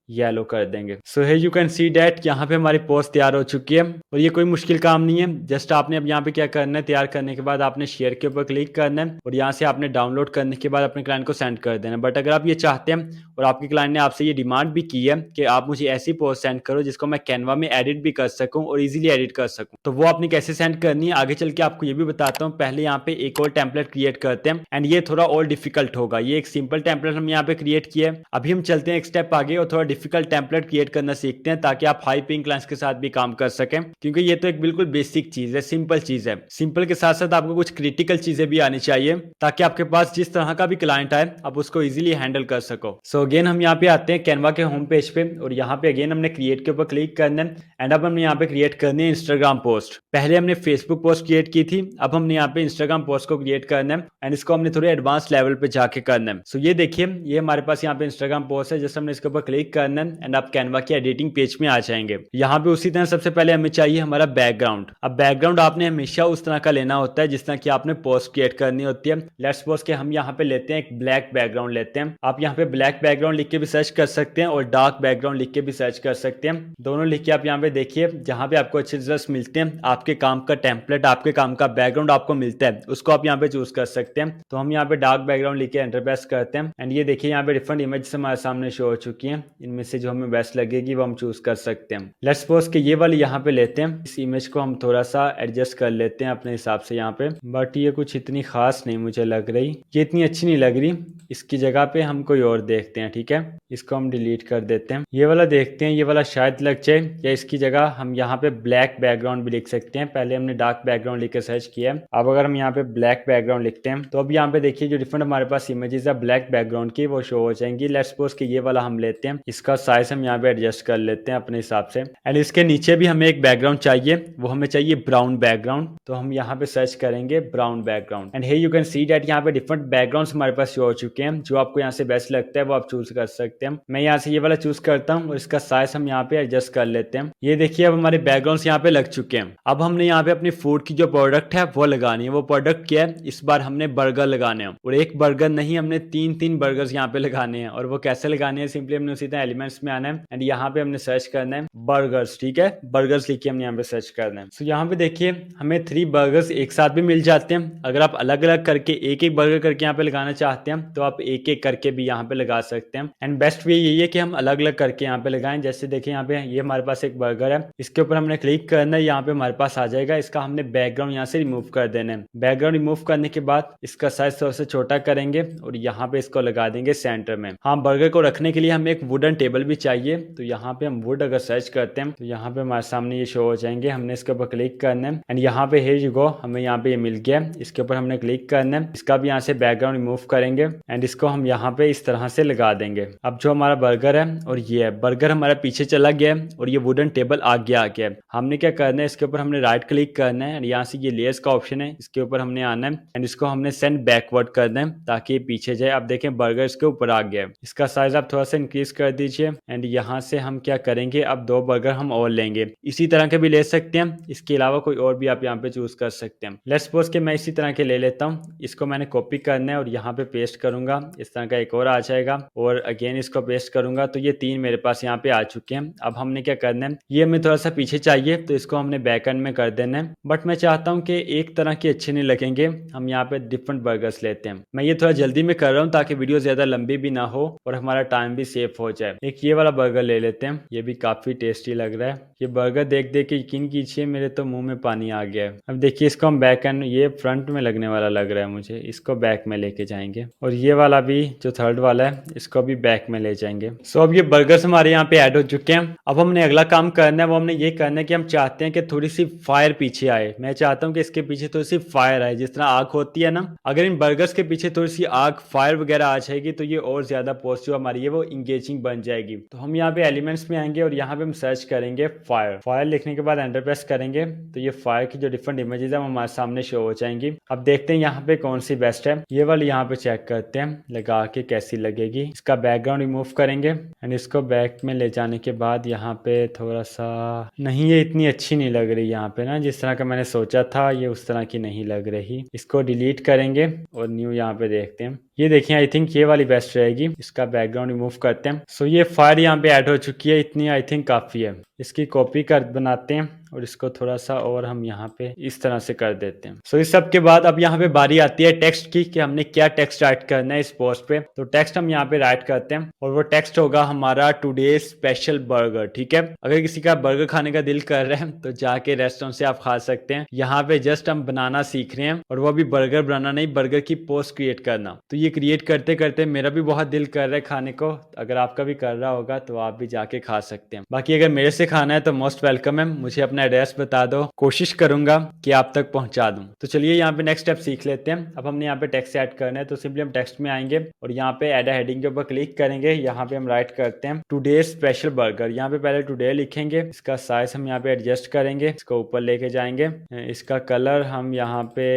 येलो कर देंगे। So here you can see that यहाँ पे हमारी पोस्ट तैयार हो चुकी है और ये कोई मुश्किल काम नहीं है। जस्ट आपने अब यहाँ पे क्या करना है, तैयार करने के बाद आपने शेयर के ऊपर क्लिक करना है और यहाँ से आपने डाउनलोड करने के बाद अपने क्लाइंट को सेंड कर देना। बट अगर आप ये चाहते हैं और आपके क्लाइंट ने आपसे ये डिमांड भी की है कि आप मुझे ऐसी पोस्ट सेंड करो जिसको मैं कैनवा में एडिट भी कर सकूं और इजीली एडिट कर सकूं, तो वो आपने कैसे सेंड करनी है आगे चल के आपको ये भी बताता हूँ। पहले यहाँ पे एक और टेम्पलेट क्रिएट करते हैं एंड ये थोड़ा और डिफिकल्ट होगा। ये एक सिंपल टेम्पलेट हम यहाँ पे क्रिएट किया है। अभी हम चलते हैं एक स्टेप आगे और थोड़ा डिफिकल्ट टेम्पलेट क्रिएट करना सीखते हैं ताकि आप हाई पेइंग क्लाइंट्स के साथ भी काम कर सकें, क्योंकि ये तो एक बिल्कुल बेसिक चीज है, सिंपल चीज है। सिंपल के साथ साथ आपको कुछ क्रिटिकल चीजें भी आनी चाहिए ताकि आपके पास जिस तरह का भी क्लाइंट आए आप उसको इजीली हैंडल कर सको। सो अगेन हम यहाँ पे आते हैं कैनवा के होम पेज पे और यहाँ पे अगेन हमने क्रिएट के ऊपर क्लिक करना है एंड अब हमने यहाँ पे क्रिएट करनी है इंस्टाग्राम पोस्ट। पहले हमने फेसबुक पोस्ट क्रिएट की थी, अब हमने यहाँ पे इंस्टाग्राम पोस्ट को क्रिएट करना है एंड इसको हमने थोड़े एडवांस लेवल पे जाके करना है। सो ये देखिए ये हमारे पास यहाँ पे इंस्टाग्राम पोस्ट है, जैसे हमने इसके ऊपर क्लिक करना है एंड आप कैनवा की एडिटिंग पेज में आ जाएंगे। यहाँ पे उसी तरह सबसे पहले हमें चाहिए हमारा बैकग्राउंड। अब बैकग्राउंड आपने हमेशा उस तरह का लेना होता है जिस तरह की आपने पोस्ट क्रिएट करनी होती है। लेट्स सपोज के हम यहाँ पे लेते हैं एक ब्लैक बैकग्राउंड लेते हैं। आप यहाँ पे ब्लैक बैकग्राउंड लिख के भी सर्च कर सकते हैं और डार्क बैकग्राउंड लिख के भी सर्च कर सकते हैं। दोनों लिख के आप यहाँ पे देखिए जहाँ पे आपको अच्छे रिजल्ट मिलते हैं, आपके काम का टेम्पलेट, आपके काम का बैकग्राउंड आपको मिलता है, उसको आप यहाँ पे चूज कर सकते हैं। तो हम यहाँ पे डार्क बैकग्राउंड लिख के एंटर प्रेस करते हैं एंड ये देखिए यहाँ पे डिफरेंट इमेज हमारे सामने शो हो चुकी है। इनमें में से जो हमें बेस्ट लगेगी वो हम चूज कर सकते हैं। लेट्स सपोज कि ये वाली यहाँ पे लेते हैं, इस इमेज को हम थोड़ा सा एडजस्ट कर लेते हैं अपने हिसाब से यहाँ पे, बट ये कुछ इतनी खास नहीं मुझे लग रही, ये इतनी अच्छी नहीं लग रही। इसकी जगह पे हम कोई और देखते हैं, ठीक है, इसको हम डिलीट कर देते हैं। ये वाला देखते हैं, ये वाला शायद लग जाए, या इसकी जगह हम यहाँ पे ब्लैक बैकग्राउंड भी लिख सकते हैं। पहले हमने डार्क बैकग्राउंड लिख के सर्च किया है, अब अगर हम यहाँ पे ब्लैक बैकग्राउंड लिखते हैं तो अब यहाँ पे देखिए जो डिफरेंट हमारे पास इमेजेस है ब्लैक बैकग्राउंड की वो शो हो जाएंगी। लेट्स सपोज कि ये वाला हम लेते हैं, इसका साइज हम यहाँ पे एडजस्ट कर लेते हैं अपने हिसाब से। एंड इसके नीचे भी हमें एक बैकग्राउंड चाहिए, वो हमें चाहिए ब्राउन बैकग्राउंड, तो हम यहाँ पे सर्च करेंगे brown background. And here you can see that यहाँ पे डिफरेंट बैकग्राउंड्स हमारे पास शो हो चुके हैं। जो आपको यहाँ से बेस्ट लगता है वो आप चूज कर सकते हैं। मैं यहाँ से ये वाला चूज करता हूँ और इसका साइज हम यहाँ पे एडजस्ट कर लेते हैं। ये देखिए अब हमारे बैकग्राउंड्स यहाँ पे लग चुके हैं। अब हमने यहाँ पे अपनी फूड की जो प्रोडक्ट है वो लगानी है। वो प्रोडक्ट क्या है, इस बार हमने बर्गर लगाने हैं, और एक बर्गर नहीं, हमने तीन बर्गर्स यहाँ पे लगाने हैं। और वो कैसे लगाने हैं, सिंपली हमने उसी तरह एलिमेंट्स में आना है एंड यहाँ पे हमने सर्च करना है बर्गर्स, ठीक है, बर्गर्स लिख के हमने यहाँ पे सर्च करना है। सो यहाँ पे देखिए हमें 3 बर्गर्स एक साथ भी मिल जाते हैं। अगर आप अलग अलग करके एक एक बर्गर करके यहाँ पे लगाना चाहते हैं तो आप एक एक करके भी यहाँ पे लगा सकते हैं। एंड बेस्ट वे यही है कि हम अलग अलग करके यहाँ पे लगाएं। जैसे देखिए यहाँ पे ये हमारे पास एक बर्गर है, इसके ऊपर हमने क्लिक करना है, यहाँ पे हमारे पास आ जाएगा। इसका हमने बैकग्राउंड यहाँ से रिमूव कर देना है। बैकग्राउंड रिमूव करने के बाद इसका साइज थोड़ा सा छोटा करेंगे और यहाँ पे इसको लगा देंगे सेंटर में। हाँ, बर्गर को रखने के लिए हमें एक वुडन टेबल भी चाहिए, तो यहाँ पे हम वुड अगर सर्च करते हैं तो यहाँ पे हमारे सामने ये शो हो जाएंगे। हमने इसके ऊपर क्लिक करना है एंड यहाँ पे हियर यू गो, हमें यहाँ पे ये मिल गया। इसके ऊपर हमने क्लिक करना है, इसका भी यहाँ से बैकग्राउंड रिमूव करेंगे एंड इसको हम यहाँ पे इस तरह से लगा देंगे। अब जो हमारा बर्गर है और ये है, बर्गर हमारा पीछे चला गया है और ये वुडन टेबल आगे आ गया है। हमने क्या करना है, इसके ऊपर हमने राइट क्लिक करना है एंड यहाँ से ये लेयर्स का ऑप्शन है, इसके ऊपर हमने आना है एंड इसको हमने सेंड बैकवर्ड करना है ताकि ये पीछे जाए। अब देखें बर्गर इसके ऊपर आ गया है। इसका साइज आप थोड़ा सा इंक्रीज कर दीजिए एंड यहाँ से हम क्या करेंगे, अब 2 बर्गर हम और लेंगे। इसी तरह के भी ले सकते हैं, इसके अलावा कोई और भी आप यहाँ पे चूज कर सकते हैं। लेट्स सपोज कि मैं इसी तरह के ले लेता हूँ, इसको मैंने कॉपी करना है और यहाँ पे पेस्ट करूंगा। इस तरह का एक और आ जाएगा और अगेन इसको पेस्ट करूंगा, तो ये 3 मेरे पास यहाँ पे आ चुके हैं। अब हमने क्या करना है, ये हमें थोड़ा सा पीछे चाहिए तो इसको हमने बैक एंड में कर देना है। बट मैं चाहता हूँ कि एक तरह के अच्छे नहीं लगेंगे, हम यहाँ पे डिफरेंट बर्गर्स लेते हैं। मैं ये थोड़ा जल्दी में कर रहा हूँ ताकि वीडियो ज्यादा लंबी भी ना हो और हमारा टाइम भी सेफ हो जाए। एक ये वाला बर्गर ले लेते हैं, ये भी काफी टेस्टी लग रहा है। ये बर्गर देख देख के यकीन कीजिए मेरे तो मुंह में पानी आ गया है। अब देखिए इसको हम बैक एंड, ये फ्रंट में लगने वाला लग रहा है मुझे, इसको बैक में लेके जाएंगे। और ये वाला भी जो थर्ड वाला है इसको भी बैक में ले जाएंगे। सो अब ये बर्गर्स हमारे यहाँ पे ऐड हो चुके हैं। अब हमने अगला काम करना है, वो हमने ये करना है कि हम चाहते हैं कि थोड़ी सी फायर पीछे आए। मैं चाहता हूँ कि इसके पीछे थोड़ी सी फायर आए, जिस तरह आग होती है ना, अगर इन बर्गर्स के पीछे थोड़ी सी आग फायर वगैरह आ जाएगी तो ये और ज्यादा पॉजिटिव हमारी है वो इंगेजिंग बन जाएगी। तो हम यहाँ पे एलिमेंट्स में आएंगे और यहाँ पे हम सर्च करेंगे फायर। फायर लिखने के बाद एंटर प्रेस करेंगे तो ये फायर की जो डिफरेंट इमेजेस है वो हमारे सामने शो हो जाएंगी। अब देखते हैं यहाँ पे कौन सी बेस्ट है। ये वाली यहाँ पे चेक करते हैं लगा के कैसी लगेगी। इसका बैकग्राउंड रिमूव करेंगे एंड इसको बैक में ले जाने के बाद यहाँ पे थोड़ा सा, नहीं ये इतनी अच्छी नहीं लग रही यहाँ पे ना, जिस तरह का मैंने सोचा था ये उस तरह की नहीं लग रही। इसको डिलीट करेंगे और न्यू यहाँ पे देखते हैं। ये देखिए आई थिंक ये वाली बेस्ट रहेगी। इसका बैकग्राउंड रिमूव करते हैं। सो ये फायर यहाँ पे ऐड हो चुकी है, इतनी आई थिंक काफी है। इसकी कॉपी कर बनाते हैं और इसको थोड़ा सा और हम यहाँ पे इस तरह से कर देते हैं। सो इस सब के बाद अब यहाँ पे बारी आती है टेक्स्ट की कि हमने क्या टेक्स्ट राइट करना है इस पोस्ट पे। तो टेक्स्ट हम यहाँ पे राइट करते हैं और वो टेक्स्ट होगा हमारा टुडे स्पेशल बर्गर, ठीक है। अगर किसी का बर्गर खाने का दिल कर रहा है तो जाके रेस्टोरेंट से आप खा सकते हैं। यहाँ पे जस्ट हम बनाना सीख रहे हैं और वो भी बर्गर बनाना नहीं, बर्गर की पोस्ट क्रिएट करना। तो ये क्रिएट करते करते मेरा भी बहुत दिल कर रहा है खाने को। अगर आपका भी कर रहा होगा तो आप भी जाके खा सकते हैं। बाकी अगर मेरे से खाना है तो मोस्ट वेलकम है, मुझे अपना एड्रेस बता दो, कोशिश करूंगा कि आप तक पहुंचा दूं। तो चलिए यहाँ पे नेक्स्ट स्टेप सीख लेते हैं। अब हमने यहाँ पे टेक्स्ट ऐड करना है, तो सिंपली हम टेक्स्ट में आएंगे और यहाँ पे ऐड हेडिंग के ऊपर क्लिक करेंगे। यहाँ पे हम राइट करते हैं टुडे स्पेशल बर्गर। यहाँ पे पहले टुडे लिखेंगे, इसका साइज हम यहाँ पे एडजस्ट करेंगे, इसको ऊपर लेके जाएंगे। इसका कलर हम यहाँ पे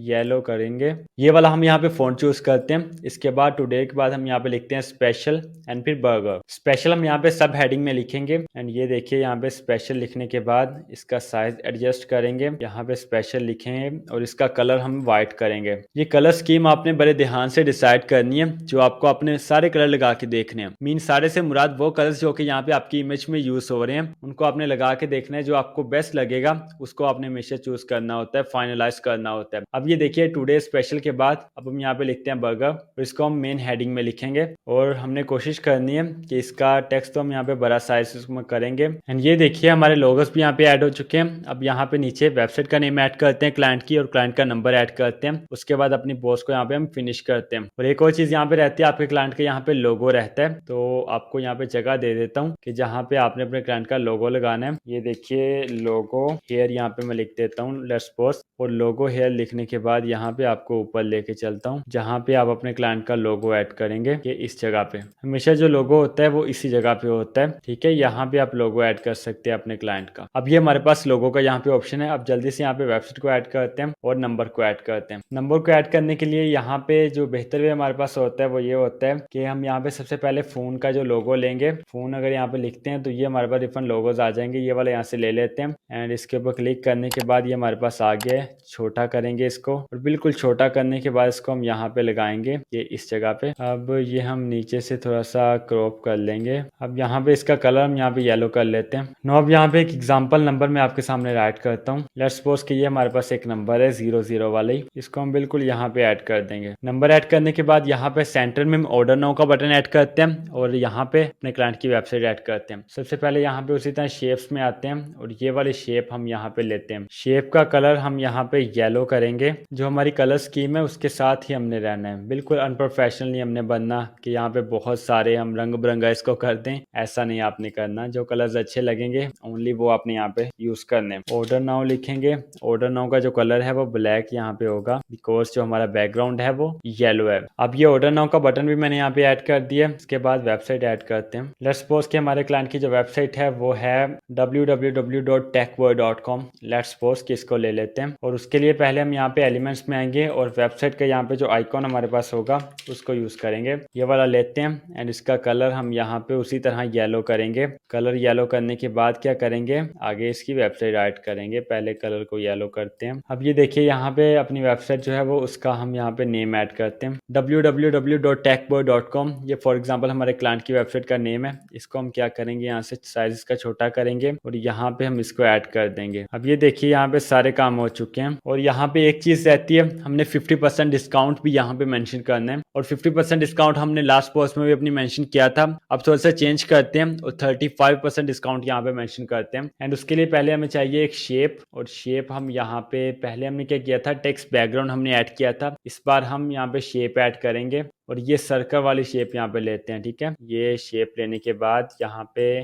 येलो करेंगे। ये वाला हम यहाँ पे फॉन्ट चूज करते हैं। इसके बाद टुडे के बाद हम यहाँ पे लिखते हैं स्पेशल एंड फिर बर्गर। स्पेशल हम यहाँ पे सब हेडिंग में लिखेंगे एंड ये देखिए देखिए यहाँ पे स्पेशल लिखने के बाद इसका साइज एडजस्ट करेंगे, यहाँ पे स्पेशल लिखेंगे और इसका कलर हम व्हाइट करेंगे। ये कलर स्कीम आपने बड़े ध्यान से डिसाइड करनी है, जो आपको अपने सारे कलर लगा के देखने हैं। मीन सारे से मुराद वो कलर्स जो कि यहाँ पे आपकी इमेज में यूज हो रहे हैं, उनको आपने लगा के देखना है। जो आपको बेस्ट लगेगा उसको आपने हमेशा चूज करना होता है, फाइनलाइज करना होता है। अब ये देखिए टुडे स्पेशल के बाद अब हम यहाँ पे लिखते हैं बर्गर, और इसको हम मेन हेडिंग में लिखेंगे और हमने कोशिश करनी है कि इसका टेक्स्ट तो हम यहाँ पे बड़ा साइज में करेंगे। एंड ये देखिए हमारे लोगोस भी यहाँ पे ऐड हो चुके हैं। अब यहाँ पे नीचे वेबसाइट का नेम ऐड करते हैं क्लाइंट की, और क्लाइंट का नंबर ऐड करते हैं। उसके बाद अपनी पोस्ट को यहाँ पे हम फिनिश करते हैं। और एक और चीज यहाँ पे रहती है, आपके क्लाइंट का यहाँ पे लोगो रहता है, तो आपको यहाँ पे जगह दे देता हूँ कि जहाँ पे आपने अपने क्लाइंट का लोगो लगाना है। ये देखिए लोगो हेयर यहाँ पे मैं लिख देता हूँ, लेट्स सपोज। और लोगो हेयर लिखने के बाद यहाँ पे आपको ऊपर लेके चलता हूँ, जहाँ पे आप अपने क्लाइंट का लोगो ऐड करेंगे। ये इस जगह पे हमेशा जो लोगो होता है वो इसी जगह पे होता है, ठीक है। यहाँ पे आप लोगो ऐड कर सकते हैं अपने क्लाइंट का। अब ये हमारे पास लोगो का यहाँ पे ऑप्शन है। अब जल्दी से यहाँ पे वेबसाइट को ऐड करते हैं और नंबर को ऐड करते हैं। नंबर को ऐड करने के लिए यहाँ पे जो बेहतर वे हमारे पास होता है वो ये होता है कि हम यहाँ पे सबसे पहले फोन का जो लोगो लेंगे। फोन अगर यहाँ पे लिखते हैं तो ये हमारे पास डिफरेंट लोगोज आ जाएंगे। ये वाला यहाँ से ले लेते हैं एंड इसके ऊपर क्लिक करने के बाद ये हमारे पास आ गया है। छोटा करेंगे इसको, और बिल्कुल छोटा करने के बाद इसको हम यहाँ पे लगाएंगे, ये इस जगह पे। अब ये हम नीचे से थोड़ा सा क्रॉप कर लेंगे। अब यहाँ पे इसका कलर हम यहाँ पे येलो कर लेते हैं। नो अब यहाँ पे एक एग्जांपल नंबर मैं आपके सामने राइट करता हूँ। लेट्स सपोज कि ये हमारे पास एक नंबर है 00 वाला ही, इसको हम बिल्कुल यहाँ पे ऐड कर देंगे। नंबर ऐड करने के बाद यहाँ पे सेंटर में हम ऑर्डर नाउ का बटन ऐड करते हैं और यहाँ पे अपने क्लाइंट की वेबसाइट ऐड करते हैं। सबसे पहले यहाँ पे उसी तरह शेप्स में आते हैं और ये वाली शेप हम यहाँ पे लेते हैं। शेप का कलर हम यहाँ पे येलो करेंगे। जो हमारी कलर स्कीम है उसके साथ ही हमने रहना है, बिल्कुल अनप्रोफेशनल नहीं हमने बनना कि यहाँ पे बहुत सारे हम रंग बिरंगा इसको कर दें, ऐसा नहीं आपने करना। जो कलर्स अच्छे लगेंगे ओनली वो आपने यहाँ पे यूज करने। ऑर्डर नाउ लिखेंगे। ऑर्डर नाउ का जो कलर है वो ब्लैक यहाँ पे होगा, बिकॉज जो हमारा बैकग्राउंड है वो येलो है। अब ये ऑर्डर नाउ का बटन भी मैंने यहाँ पे ऐड कर दिया। इसके बाद वेबसाइट ऐड करते हैं। लेट्स सपोज कि हमारे क्लाइंट की जो वेबसाइट है वो है www.techword.com। लेट्स सपोज कि इसको ले लेते हैं और उसके लिए पहले हम यहाँ पे एलिमेंट्स में आएंगे और वेबसाइट का यहाँ पे जो आइकॉन हमारे पास होगा उसको यूज करेंगे। ये वाला लेते हैं एंड इसका कलर हम यहाँ पे उसी तरह येलो करेंगे। कलर येलो करने के बाद क्या करेंगे, आगे इसकी वेबसाइट ऐड करेंगे। पहले कलर को येलो करते हैं। अब ये देखिए यहाँ पे अपनी वेबसाइट जो है वो उसका हम यहाँ पे नेम ऐड करते हैं www.techboy.com। ये फॉर एग्जांपल हमारे क्लाइंट की वेबसाइट का नेम है। इसको हम क्या करेंगे, यहाँ से साइज इसका छोटा करेंगे और यहाँ पे हम इसको ऐड कर देंगे। अब ये देखिए यहाँ पे सारे काम हो चुके हैं और यहाँ पे एक चीज रहती है, हमने 50% डिस्काउंट भी यहाँ पे मेंशन करना है और 50% डिस्काउंट हमने लास्ट पोस्ट में भी अपनी मेंशन किया था। अब थोड़ा सा चेंज करते हैं और 35% डिस्काउंट यहाँ पे मेंशन करते हैं। एंड उसके लिए पहले हमें चाहिए एक शेप, और शेप हम यहाँ पे पहले हमने क्या किया था, टेक्स्ट बैकग्राउंड हमने ऐड किया था। इस बार हम यहाँ पे शेप ऐड करेंगे और ये सर्कल वाली शेप यहाँ पे लेते हैं, ठीक है। ये शेप लेने के बाद यहाँ पे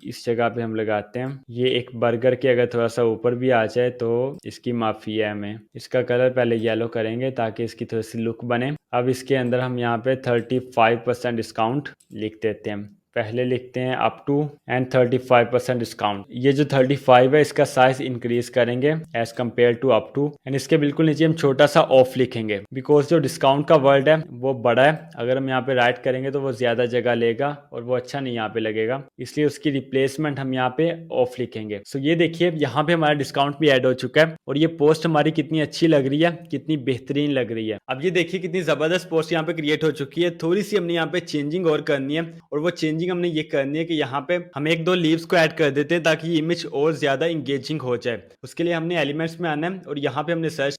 इस जगह पे हम लगाते हैं। ये एक बर्गर के अगर थोड़ा सा ऊपर भी आ जाए तो इसकी माफी है हमें। इसका कलर पहले येलो करेंगे ताकि इसकी थोड़ी सी लुक बने। अब इसके अंदर हम यहाँ पे 35% डिस्काउंट लिख देते हैं। पहले लिखते हैं अप टू एंड 35% डिस्काउंट। ये जो 35 है इसका साइज इंक्रीज करेंगे as compare to up to. And इसके बिल्कुल नीचे हम छोटा सा ऑफ लिखेंगे, बिकॉज जो डिस्काउंट का वर्ड है वो बड़ा है। अगर हम यहाँ पे राइट करेंगे तो वो ज्यादा जगह लेगा और वो अच्छा नहीं यहाँ पे लगेगा, इसलिए उसकी रिप्लेसमेंट हम यहाँ पे ऑफ लिखेंगे। सो ये देखिए यहाँ पे हमारा डिस्काउंट भी ऐड हो चुका है और ये पोस्ट हमारी कितनी अच्छी लग रही है, कितनी बेहतरीन लग रही है। अब ये देखिए कितनी जबरदस्त पोस्ट यहाँ पे क्रिएट हो चुकी है। थोड़ी सी हमने यहाँ पे चेंजिंग और करनी है और वो चेंजिंग हमने ये करनी है कि यहाँ पे हम एक दो लीव्स को ऐड कर देते हैं ताकि ये इमेज और ज्यादा इंगेजिंग हो जाए। उसके लिए हमने एलिमेंट्स में आना है और यहाँ पे हमने सर्च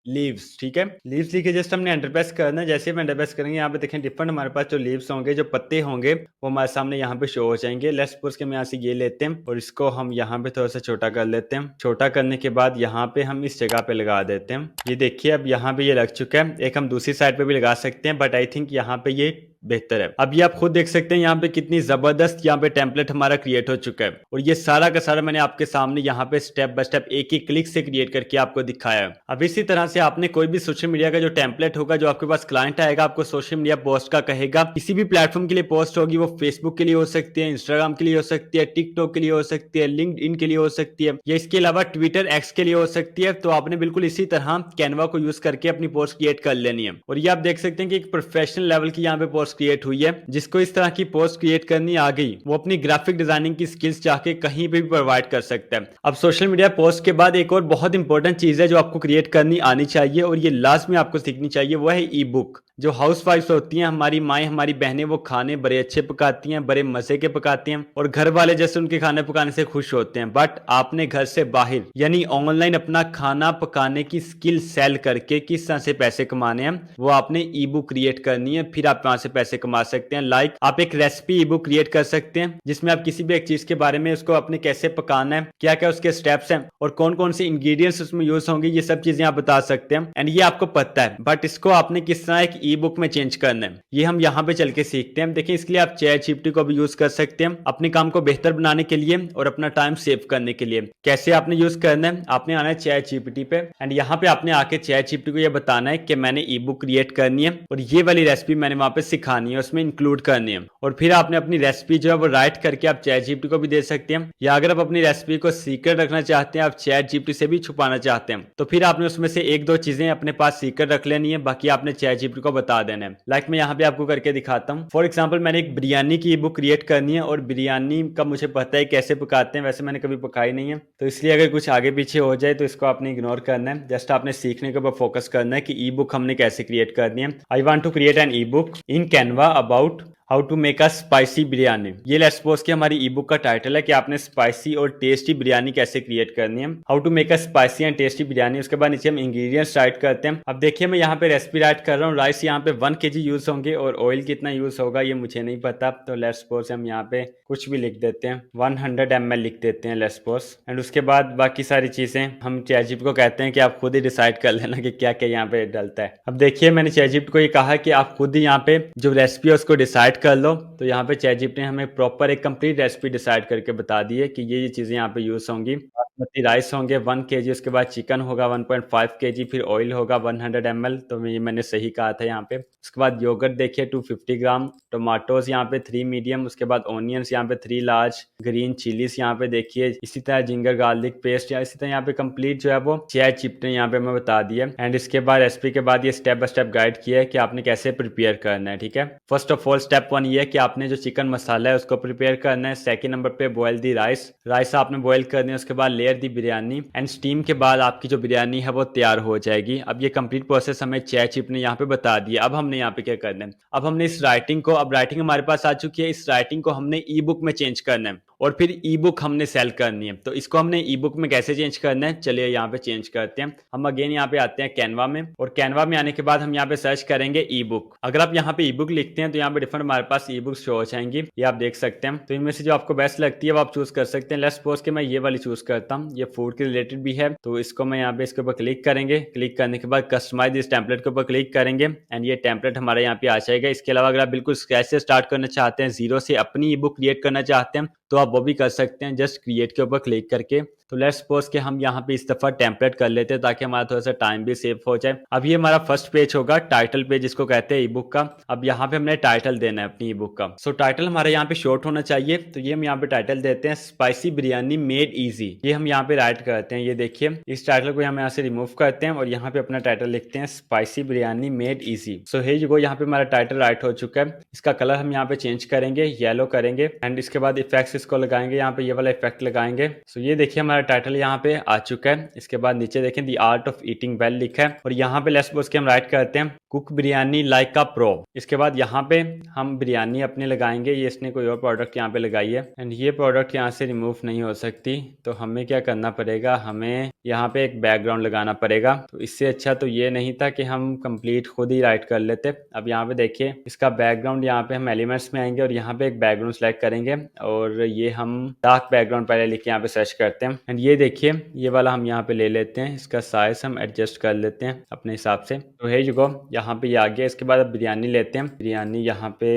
लीव्स, ठीक है। लीव्स लिखे जस्ट हमने एंटर प्रेस करना है। जैसे हम एंटर प्रेस करेंगे यहाँ पे देखें डिफरेंट हमारे पास जो लीव्स होंगे, जो पत्ते होंगे वो हमारे सामने यहाँ पे शो हो जाएंगे। लेट्स सपोज के हम यहाँ से ये लेते हैं और इसको हम यहाँ पे थोड़ा सा छोटा कर लेते हैं। छोटा करने के बाद यहाँ पे हम इस जगह पे लगा देते हैं। ये देखिए अब यहाँ पे ये लग चुका है। एक हम दूसरी साइड पे भी लगा सकते हैं बट आई थिंक यहाँ पे ये बेहतर है। अब ये आप खुद देख सकते हैं यहाँ पे कितनी जबरदस्त यहाँ पे टेम्पलेट हमारा क्रिएट हो चुका है और ये सारा का सारा मैंने आपके सामने यहाँ पे स्टेप बाय स्टेप एक ही क्लिक से क्रिएट करके आपको दिखाया है। अब इसी तरह से आपने कोई भी सोशल मीडिया का जो टेम्पलेट होगा, जो आपके पास क्लाइंट आएगा आपको सोशल मीडिया पोस्ट का कहेगा, किसी भी प्लेटफॉर्म के लिए पोस्ट होगी, वो फेसबुक के लिए हो सकती है, इंस्टाग्राम के लिए हो सकती है, टिकटॉक के लिए हो सकती है, लिंक्डइन के लिए हो सकती है, या इसके अलावा ट्विटर एक्स के लिए हो सकती है। तो आपने बिल्कुल इसी तरह कैनवा को यूज करके अपनी पोस्ट क्रिएट कर लेनी है और ये आप देख सकते हैं कि एक प्रोफेशनल लेवल की यहाँ पे पोस्ट पोस्ट क्रिएट हुई है, जिसको इस तरह की पोस्ट क्रिएट करनी आ गई, वो अपनी ग्राफिक डिजाइनिंग की स्किल्स जाके कहीं पे भी प्रोवाइड कर सकता है। अब सोशल मीडिया पोस्ट के बाद एक और बहुत इंपॉर्टेंट चीज है जो आपको क्रिएट करनी आनी चाहिए और ये लास्ट में आपको सीखनी चाहिए, वो है ई बुक। जो हाउस वाइफ्स होती हैं, हमारी माएँ, हमारी बहनें, वो खाने बड़े अच्छे पकाती हैं, बड़े मजे के पकाती हैं और घर वाले जैसे उनके खाने पकाने से खुश होते हैं। बट आपने घर से बाहर यानी ऑनलाइन अपना खाना पकाने की स्किल सेल करके किस तरह से पैसे कमाने हैं, वो आपने ई बुक क्रिएट करनी है, फिर आप वहां से पैसे कमा सकते हैं। लाइक आप एक रेसिपी ई बुक क्रिएट कर सकते हैं जिसमें आप किसी भी एक चीज के बारे में, उसको आपने कैसे पकाना है, क्या क्या उसके स्टेप्स हैं और कौन कौन से इंग्रेडिएंट्स उसमें यूज होंगे, ये सब चीजें आप बता सकते हैं। एंड ये आपको पता है, बट इसको आपने किस तरह एक ई बुक में चेंज करना है, ये हम यहाँ पे चल के सीखते हैं। देखिए, इसके लिए आप चैट जीपीटी को भी यूज कर सकते हैं अपने काम को बेहतर बनाने के लिए और अपना टाइम सेव करने के लिए। कैसे आपने यूज करना है, आपने आना है चैट जीपीटी पे एंड यहाँ पे आपने आके चैट जीपीटी को ये बताना है कि मैंने ई बुक क्रिएट करनी है और ये वाली रेसिपी मैंने वहां पे सिखानी है, उसमें इंक्लूड करनी है। और फिर आपने अपनी रेसिपी जो है वो राइट करके आप चैट जीपीटी को भी दे सकते हैं, या अगर आप अपनी रेसिपी को सीक्रेट रखना चाहते हैं, आप चैट जीपीटी से भी छुपाना चाहते हैं, तो फिर आपने उसमें से एक दो चीजें अपने पास सीक्रेट रख लेनी है, बाकी आपने चैट जीपीटी को बता देना है। लाइक मैं यहाँ पे आपको करके दिखाता हूँ। फॉर एग्जाम्पल, मैंने एक बिरयानी की ई बुक क्रिएट करनी है और बिरयानी का मुझे पता है कैसे पकाते हैं, वैसे मैंने कभी पकाई नहीं है, तो इसलिए अगर कुछ आगे पीछे हो जाए तो इसको आपने इग्नोर करना है। जस्ट आपने सीखने के ऊपर फोकस करना है कि ई बुक हमने कैसे क्रिएट करनी है। I want to create an e book in Canva about how to make a spicy biryani. ये लेट्स सपोज कि हमारी ई बुक का टाइटल है कि आपने स्पाइसी और टेस्टी बिरयानी कैसे क्रिएट करनी है, how to make a spicy and tasty biryani. उसके बाद नीचे हम इंग्रेडिएंट्स राइट करते हैं। अब देखिए, मैं यहाँ पे रेसिपी राइट कर रहा हूँ। राइस यहाँ पे 1 kg यूज होंगे और ऑयल कितना यूज होगा ये मुझे नहीं पता, तो लेट्स सपोज हम यहाँ पे कुछ भी लिख देते हैं, 100 ml लिख देते हैं लेट्स सपोज। एंड उसके बाद बाकी सारी चीजें हम चैटजीपीटी को कहते हैं कि आप खुद ही डिसाइड कर लेना कि क्या क्या यहाँ पे डलता है। अब देखिए, मैंने चैटजीपीटी को ये कहा कि आप खुद ही यहाँ पे जो रेसिपी है उसको डिसाइड कर लो, तो यहाँ पे चैटजीपीटी ने हमें प्रॉपर एक कंप्लीट रेसिपी डिसाइड करके बता दी है कि ये चीजें यहाँ पे यूज होंगी। बासमती राइस होंगे 1 kg, उसके बाद चिकन होगा 1.5 kg, फिर ऑयल होगा 100 ml, तो ये मैंने सही कहा था यहाँ पे। उसके बाद योगर्ट देखिए 250 ग्राम, टोमेटोज यहाँ पे 3 मीडियम, उसके बाद ऑनियंस यहाँ पे 3 लार्ज, ग्रीन चिलीज यहाँ पे देखिए, इसी तरह जिंजर गार्लिक पेस्ट, या इसी तरह यहाँ पे कंप्लीट जो है वो चैटजीपीटी ने यहाँ पे हमें बता दिया। एंड इसके बाद रेसिपी के बाद ये स्टेप बाय स्टेप गाइड किया है कि आपने कैसे प्रिपेयर करना है। ठीक है, फर्स्ट ऑफ ऑल स्टेप 1 ये है कि आपने जो चिकन मसाला है उसको प्रिपेयर करना है। सेकंड नंबर पे बॉयल दी राइस आपने बॉयल करनी है। उसके बाद layer the biryani and steam के बाद आपकी जो बिरयानी है वो तैयार हो जाएगी। अब ये कंप्लीट प्रोसेस हमें चैटजीपीटी ने यहाँ पे बता दिया। अब हमने यहाँ पे क्या करना है, अब हमने इस राइटिंग को, अब राइटिंग हमारे पास आ चुकी है, इस राइटिंग को हमने ई बुक में चेंज करना है और फिर ई बुक हमने सेल करनी है। तो इसको हमने ई बुक में कैसे चेंज करना है, चलिए यहाँ पे चेंज करते हैं। हम अगेन यहाँ पे आते हैं कैनवा में, और कैनवा में आने के बाद हम यहाँ पे सर्च करेंगे ई बुक। अगर आप यहाँ पे ई बुक लिखते हैं तो यहाँ पे डिफरेंट हमारे पास ई बुक शो हो जाएंगी, ये आप देख सकते हैं। तो इनमें से जो आपको बेस्ट लगती है वो आप चूज कर सकते हैं। लेट्स सपोज कि मैं ये वाली चूज करता हूँ, ये फूड के रिलेटेड भी है, तो इसको मैं यहाँ पे इसके ऊपर क्लिक करेंगे। क्लिक करने के बाद कस्टमाइज दिस टेम्पलेट के ऊपर क्लिक करेंगे एंड ये टेम्पलेट हमारे यहाँ पे आ जाएगा। इसके अलावा अगर आप बिल्कुल स्क्रैच से स्टार्ट करना चाहते हैं, जीरो से अपनी ई बुक क्रिएट करना चाहते हैं, तो आप वो भी कर सकते हैं जस्ट क्रिएट के ऊपर क्लिक करके। तो लेट्स सपोज कि हम यहाँ पे इस दफा टेम्पलेट कर लेते हैं ताकि हमारा थोड़ा सा टाइम भी सेव हो जाए। अब ये हमारा फर्स्ट पेज होगा, टाइटल पेज जिसको कहते हैं ई बुक का। अब यहाँ पे हमने टाइटल देना है अपनी ई बुक का। सो टाइटल हमारे यहाँ पे शॉर्ट होना चाहिए, तो ये हम यहाँ पे टाइटल देते हैं स्पाइसी बिरयानी मेड इजी। ये हम यहाँ पे राइट करते हैं, ये देखिए इस टाइटल को हम यहाँ से रिमूव करते हैं और यहाँ पे अपना टाइटल लिखते हैं स्पाइसी बिरयानी मेड इजी। सो हे जो यहाँ पे हमारा टाइटल राइट हो चुका है। इसका कलर हम यहाँ पे चेंज करेंगे, येलो करेंगे एंड इसके बाद इफेक्ट्स इसको लगाएंगे, यहाँ पे ये वाला इफेक्ट लगाएंगे। सो ये देखिए हमारा टाइटल यहाँ पे आ चुका है। इसके बाद नीचे देखें the art of eating well लिखा है और यहाँ पे लेट्स सपोज कि हम राइट करते हैं cook biryani like a pro. इसके बाद यहाँ पे हम बिरयानी अपने लगाएंगे, ये इसने कोई और प्रोडक्ट यहाँ पे लगाई है एंड ये प्रोडक्ट यहाँ से रिमूव नहीं हो सकती, तो हमें क्या करना पड़ेगा, हमें यहाँ पे एक बैकग्राउंड लगाना पड़ेगा। तो इससे अच्छा तो ये नहीं था कि हम कंप्लीट खुद ही राइट कर लेते। अब यहाँ पे देखिए इसका बैकग्राउंड, यहाँ पे हम एलिमेंट्स में आएंगे और यहाँ पे एक बैकग्राउंड सेलेक्ट करेंगे और ये हम डार्क बैकग्राउंड पहले लिख के यहाँ पे सर्च करते हैं एंड ये देखिए ये वाला हम यहाँ पे ले लेते हैं। इसका साइज हम एडजस्ट कर लेते हैं अपने हिसाब से। तो है जुगो यहाँ पे ये आ गया। इसके बाद अब बिरयानी लेते हैं, बिरयानी यहाँ पे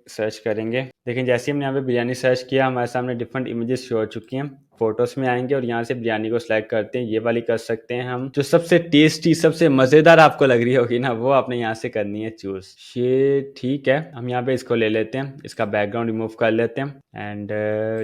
सर्च करेंगे। लेकिन जैसे हमने यहाँ पे बिरयानी सर्च किया हमारे सामने डिफरेंट इमेजेस शो हो चुकी हैं। फोटोज में आएंगे और यहाँ से बिरयानी को सिलेक्ट करते हैं, ये वाली कर सकते हैं हम। जो सबसे टेस्टी सबसे मजेदार आपको लग रही होगी ना, वो आपने यहाँ से करनी है चूज। ये ठीक है, हम यहाँ पे इसको ले लेते हैं, इसका बैकग्राउंड रिमूव कर लेते हैं एंड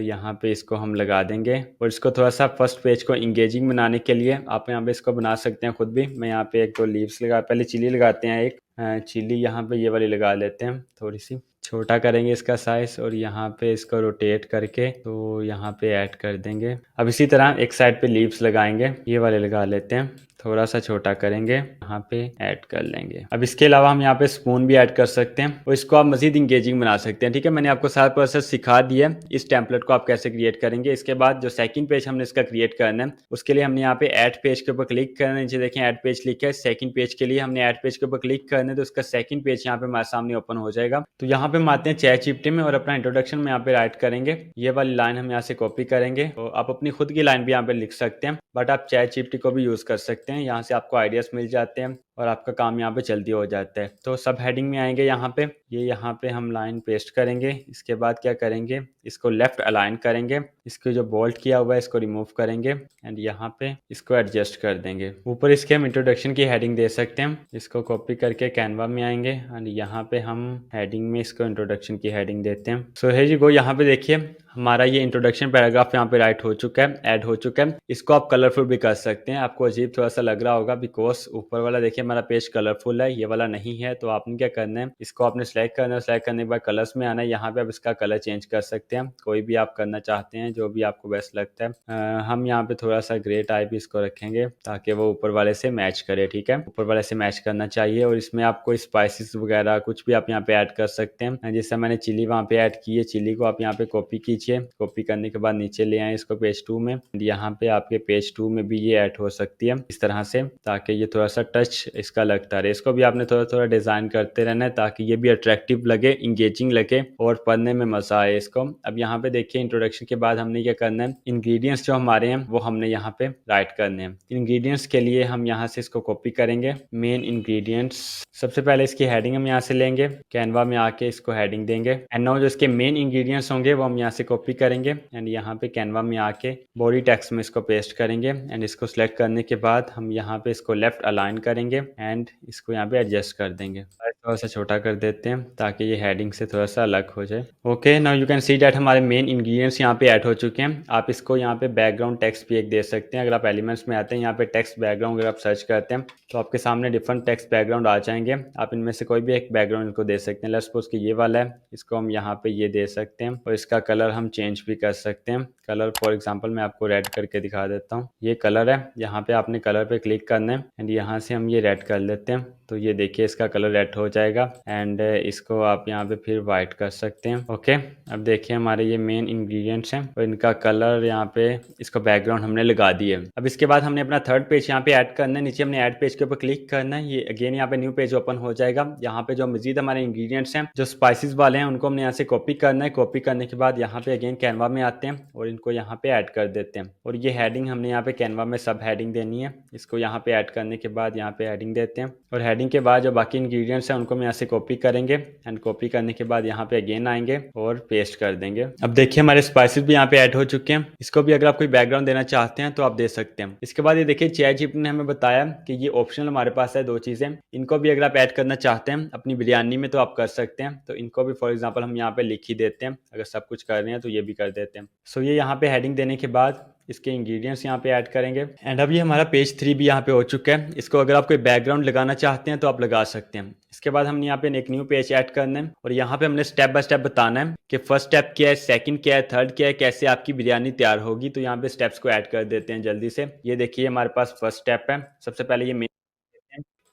यहाँ पे इसको हम लगा देंगे। और इसको थोड़ा सा फर्स्ट पेज को इंगेजिंग बनाने के लिए आप यहाँ पे इसको बना सकते हैं खुद भी। मैं यहाँ पे एक दो लीव्स लगा, पहले चिली लगाते हैं, एक चिली यहाँ पे ये वाली लगा लेते हैं, थोड़ी सी छोटा करेंगे इसका साइज और यहाँ पे इसको रोटेट करके तो यहाँ पे ऐड कर देंगे। अब इसी तरह एक साइड पे लीव्स लगाएंगे, ये वाले लगा लेते हैं, थोड़ा सा छोटा करेंगे, यहाँ पे ऐड कर लेंगे। अब इसके अलावा हम यहाँ पे स्पून भी ऐड कर सकते हैं और इसको आप मजीद इंगेजिंग बना सकते हैं। ठीक है, मैंने आपको सारा प्रोसेस सिखा दिया है, इस टेम्पलेट को आप कैसे क्रिएट करेंगे। इसके बाद जो सेकंड पेज हमने इसका क्रिएट करना है, उसके लिए हमने यहाँ पे ऐड पेज के ऊपर क्लिक करना है। नीचे देखें ऐड पेज लिखा है, सेकंड पेज के लिए हमने ऐड पेज के ऊपर क्लिक करना है, तो उसका सेकंड पेज यहाँ पे हमारे सामने ओपन हो जाएगा। तो यहाँ पे हम आते हैं चैट जीपीटी में और अपना इंट्रोडक्शन में यहाँ पे राइट करेंगे। ये वाली लाइन हम यहाँ से कॉपी करेंगे, तो आप अपनी खुद की लाइन भी यहाँ पे लिख सकते हैं, बट आप चैट जीपीटी को भी यूज कर सकते हैं। यहाँ से आपको आइडियाज मिल जाते हैं और आपका काम यहाँ पे जल्दी हो जाता है। तो सब हेडिंग में आएंगे, यहाँ पे यहाँ पे हम लाइन पेस्ट करेंगे। इसके बाद क्या करेंगे, इसको लेफ्ट अलाइन करेंगे, इसको जो बोल्ट किया हुआ है इसको रिमूव करेंगे एंड यहाँ पे इसको एडजस्ट कर देंगे। ऊपर इसके हम इंट्रोडक्शन की हेडिंग दे सकते हैं, इसको कॉपी करके कैनवा में आएंगे एंड यहाँ पे हम हेडिंग में इसको इंट्रोडक्शन की हेडिंग देते हैं। सो है जी गो, यहाँ पे देखिए हमारा ये इंट्रोडक्शन पैराग्राफ यहाँ पे राइट हो चुका है, ऐड हो चुका है। इसको आप कलरफुल भी कर सकते हैं। आपको अजीब थोड़ा सा लग रहा होगा बिकॉज ऊपर वाला देखिए हमारा पेज कलरफुल है, ये वाला नहीं है। तो आपने क्या करना है, इसको आपने सेलेक्ट करना है, सेलेक्ट करने के बाद कलर्स में आना है। यहाँ पे आप इसका कलर चेंज कर सकते हैं, कोई भी आप करना चाहते हैं, जो भी आपको बेस्ट लगता है। हम यहाँ पे थोड़ा सा ग्रे टाइप इसको रखेंगे ताकि वो ऊपर वाले से मैच करे। ठीक है, ऊपर वाले से मैच करना चाहिए। और इसमें आप कोई स्पाइसेस वगैरह कुछ भी आप यहाँ पे ऐड कर सकते हैं। जैसे मैंने चिली वहाँ पे ऐड की है, चिली को आप यहाँ पे कॉपी कीजिए, कॉपी करने के बाद नीचे ले आए इसको पेज 2 में। यहाँ पे आपके पेज 2 में भी ये ऐड हो सकती है इस तरह से, ताकि ये थोड़ा सा टच इसका लगता रहे। इसको भी आपने थोड़ा थोड़ा डिजाइन करते रहना है ताकि ये भी अट्रैक्टिव लगे, इंगेजिंग लगे और पढ़ने में मजा आए इसको। अब यहाँ पे देखिए इंट्रोडक्शन के बाद हमने क्या करना है, इंग्रेडिएंट्स जो हमारे हैं वो हमने यहाँ पे राइट करने हैं। इंग्रेडिएंट्स के लिए हम यहाँ से इसको कॉपी करेंगे, मेन इंग्रेडिएंट्स। सबसे पहले इसकी हेडिंग हम यहाँ से लेंगे, कैनवा में आके इसको हेडिंग देंगे एंड नाउ जो इसके मेन इंग्रेडिएंट्स होंगे वो हम यहाँ से कॉपी करेंगे एंड यहाँ पे कैनवा में आके बॉडी टेक्स्ट में इसको पेस्ट करेंगे एंड इसको सिलेक्ट करने के बाद हम यहाँ पे इसको लेफ्ट अलाइन करेंगे एंड इसको यहाँ पे एडजस्ट कर देंगे। थोड़ा सा छोटा कर देते हैं ताकि ये हेडिंग से थोड़ा सा अलग हो जाए। Okay, now you can see that हमारे मेन इंग्रेडिएंट्स यहाँ पे ऐड हो चुके हैं। आप इसको यहाँ पे बैकग्राउंड टेक्स्ट भी एक दे सकते हैं। अगर आप एलिमेंट्स में आते हैं, यहाँ पे टेक्स्ट बैकग्राउंड अगर आप सर्च करते हैं तो आपके सामने डिफरेंट टेक्स्ट बैकग्राउंड आ जाएंगे। आप इनमें से कोई भी एक बैकग्राउंड इनको दे सकते हैं। लेट्स सपोज कि ये वाला है, इसको हम यहाँ पे ये दे सकते हैं और इसका कलर हम चेंज भी कर सकते हैं। कलर फॉर एग्जांपल मैं आपको रेड करके दिखा देता हूँ। ये कलर है, यहाँ पे आपने कलर पे क्लिक करना है एंड यहाँ से हम ये रेड कर लेते हैं, तो ये देखिए इसका कलर रेड हो जाएगा एंड इसको आप यहाँ पे फिर वाइट कर सकते हैं। ओके, अब देखिए हमारे ये मेन इंग्रेडिएंट्स हैं और इनका कलर यहाँ पे इसको बैकग्राउंड हमने लगा दिए। अब इसके बाद हमने अपना थर्ड पेज यहाँ पे ऐड करना है। नीचे हमने ऐड पेज के ऊपर क्लिक करना है, ये अगेन यहाँ पे न्यू पेज ओपन हो जाएगा। यहाँ पे जो मजीद हमारे इंग्रेडिएंट्स हैं, जो स्पाइसेस वाले हैं, उनको हमने यहाँ से कॉपी करना है। कॉपी करने के बाद यहाँ पे अगेन कैनवा में आते हैं और इनको यहाँ पे ऐड कर देते हैं। और ये हेडिंग हमने यहाँ पे कैनवा में सब हेडिंग देनी है। इसको यहाँ पे ऐड करने के बाद यहाँ पे हेडिंग देते हैं और हेडिंग के बाद जो बाकी इंग्रेडिएंट्स हैं उनको हम यहाँ से कॉपी करेंगे एंड कॉपी करने के बाद यहाँ पे अगेन आएंगे और पेस्ट कर देंगे। अब देखिए हमारे स्पाइसेस भी यहाँ पे ऐड हो चुके हैं। इसको भी अगर आप कोई बैकग्राउंड देना चाहते हैं तो आप दे सकते हैं। इसके बाद ये देखिए चैट जीपीटी ने हमें बताया कि ये ऑप्शनल हमारे पास है, दो चीजें। इनको भी अगर आप ऐड करना चाहते हैं अपनी बिरयानी में तो आप कर सकते हैं। तो इनको भी फॉर एग्जाम्पल हम यहाँ पे लिख ही देते हैं, अगर सब कुछ कर रहे हैं तो ये भी कर देते हैं। सो ये यहाँ पे हेडिंग देने के बाद इसके इंग्रेडिएंट्स यहाँ पे ऐड करेंगे एंड अब ये हमारा पेज 3 भी यहाँ पे हो चुका है। इसको अगर आप कोई बैकग्राउंड लगाना चाहते हैं तो आप लगा सकते हैं। इसके बाद हमने यहाँ पे एक न्यू पेज ऐड करना है और यहाँ पे हमने स्टेप बाय स्टेप बताना है कि फर्स्ट स्टेप क्या है, सेकंड क्या है, थर्ड क्या है, कैसे आपकी बिरयानी तैयार होगी। तो यहाँ पे स्टेप्स को ऐड कर देते हैं जल्दी से। ये देखिए हमारे पास फर्स्ट स्टेप है। सबसे पहले ये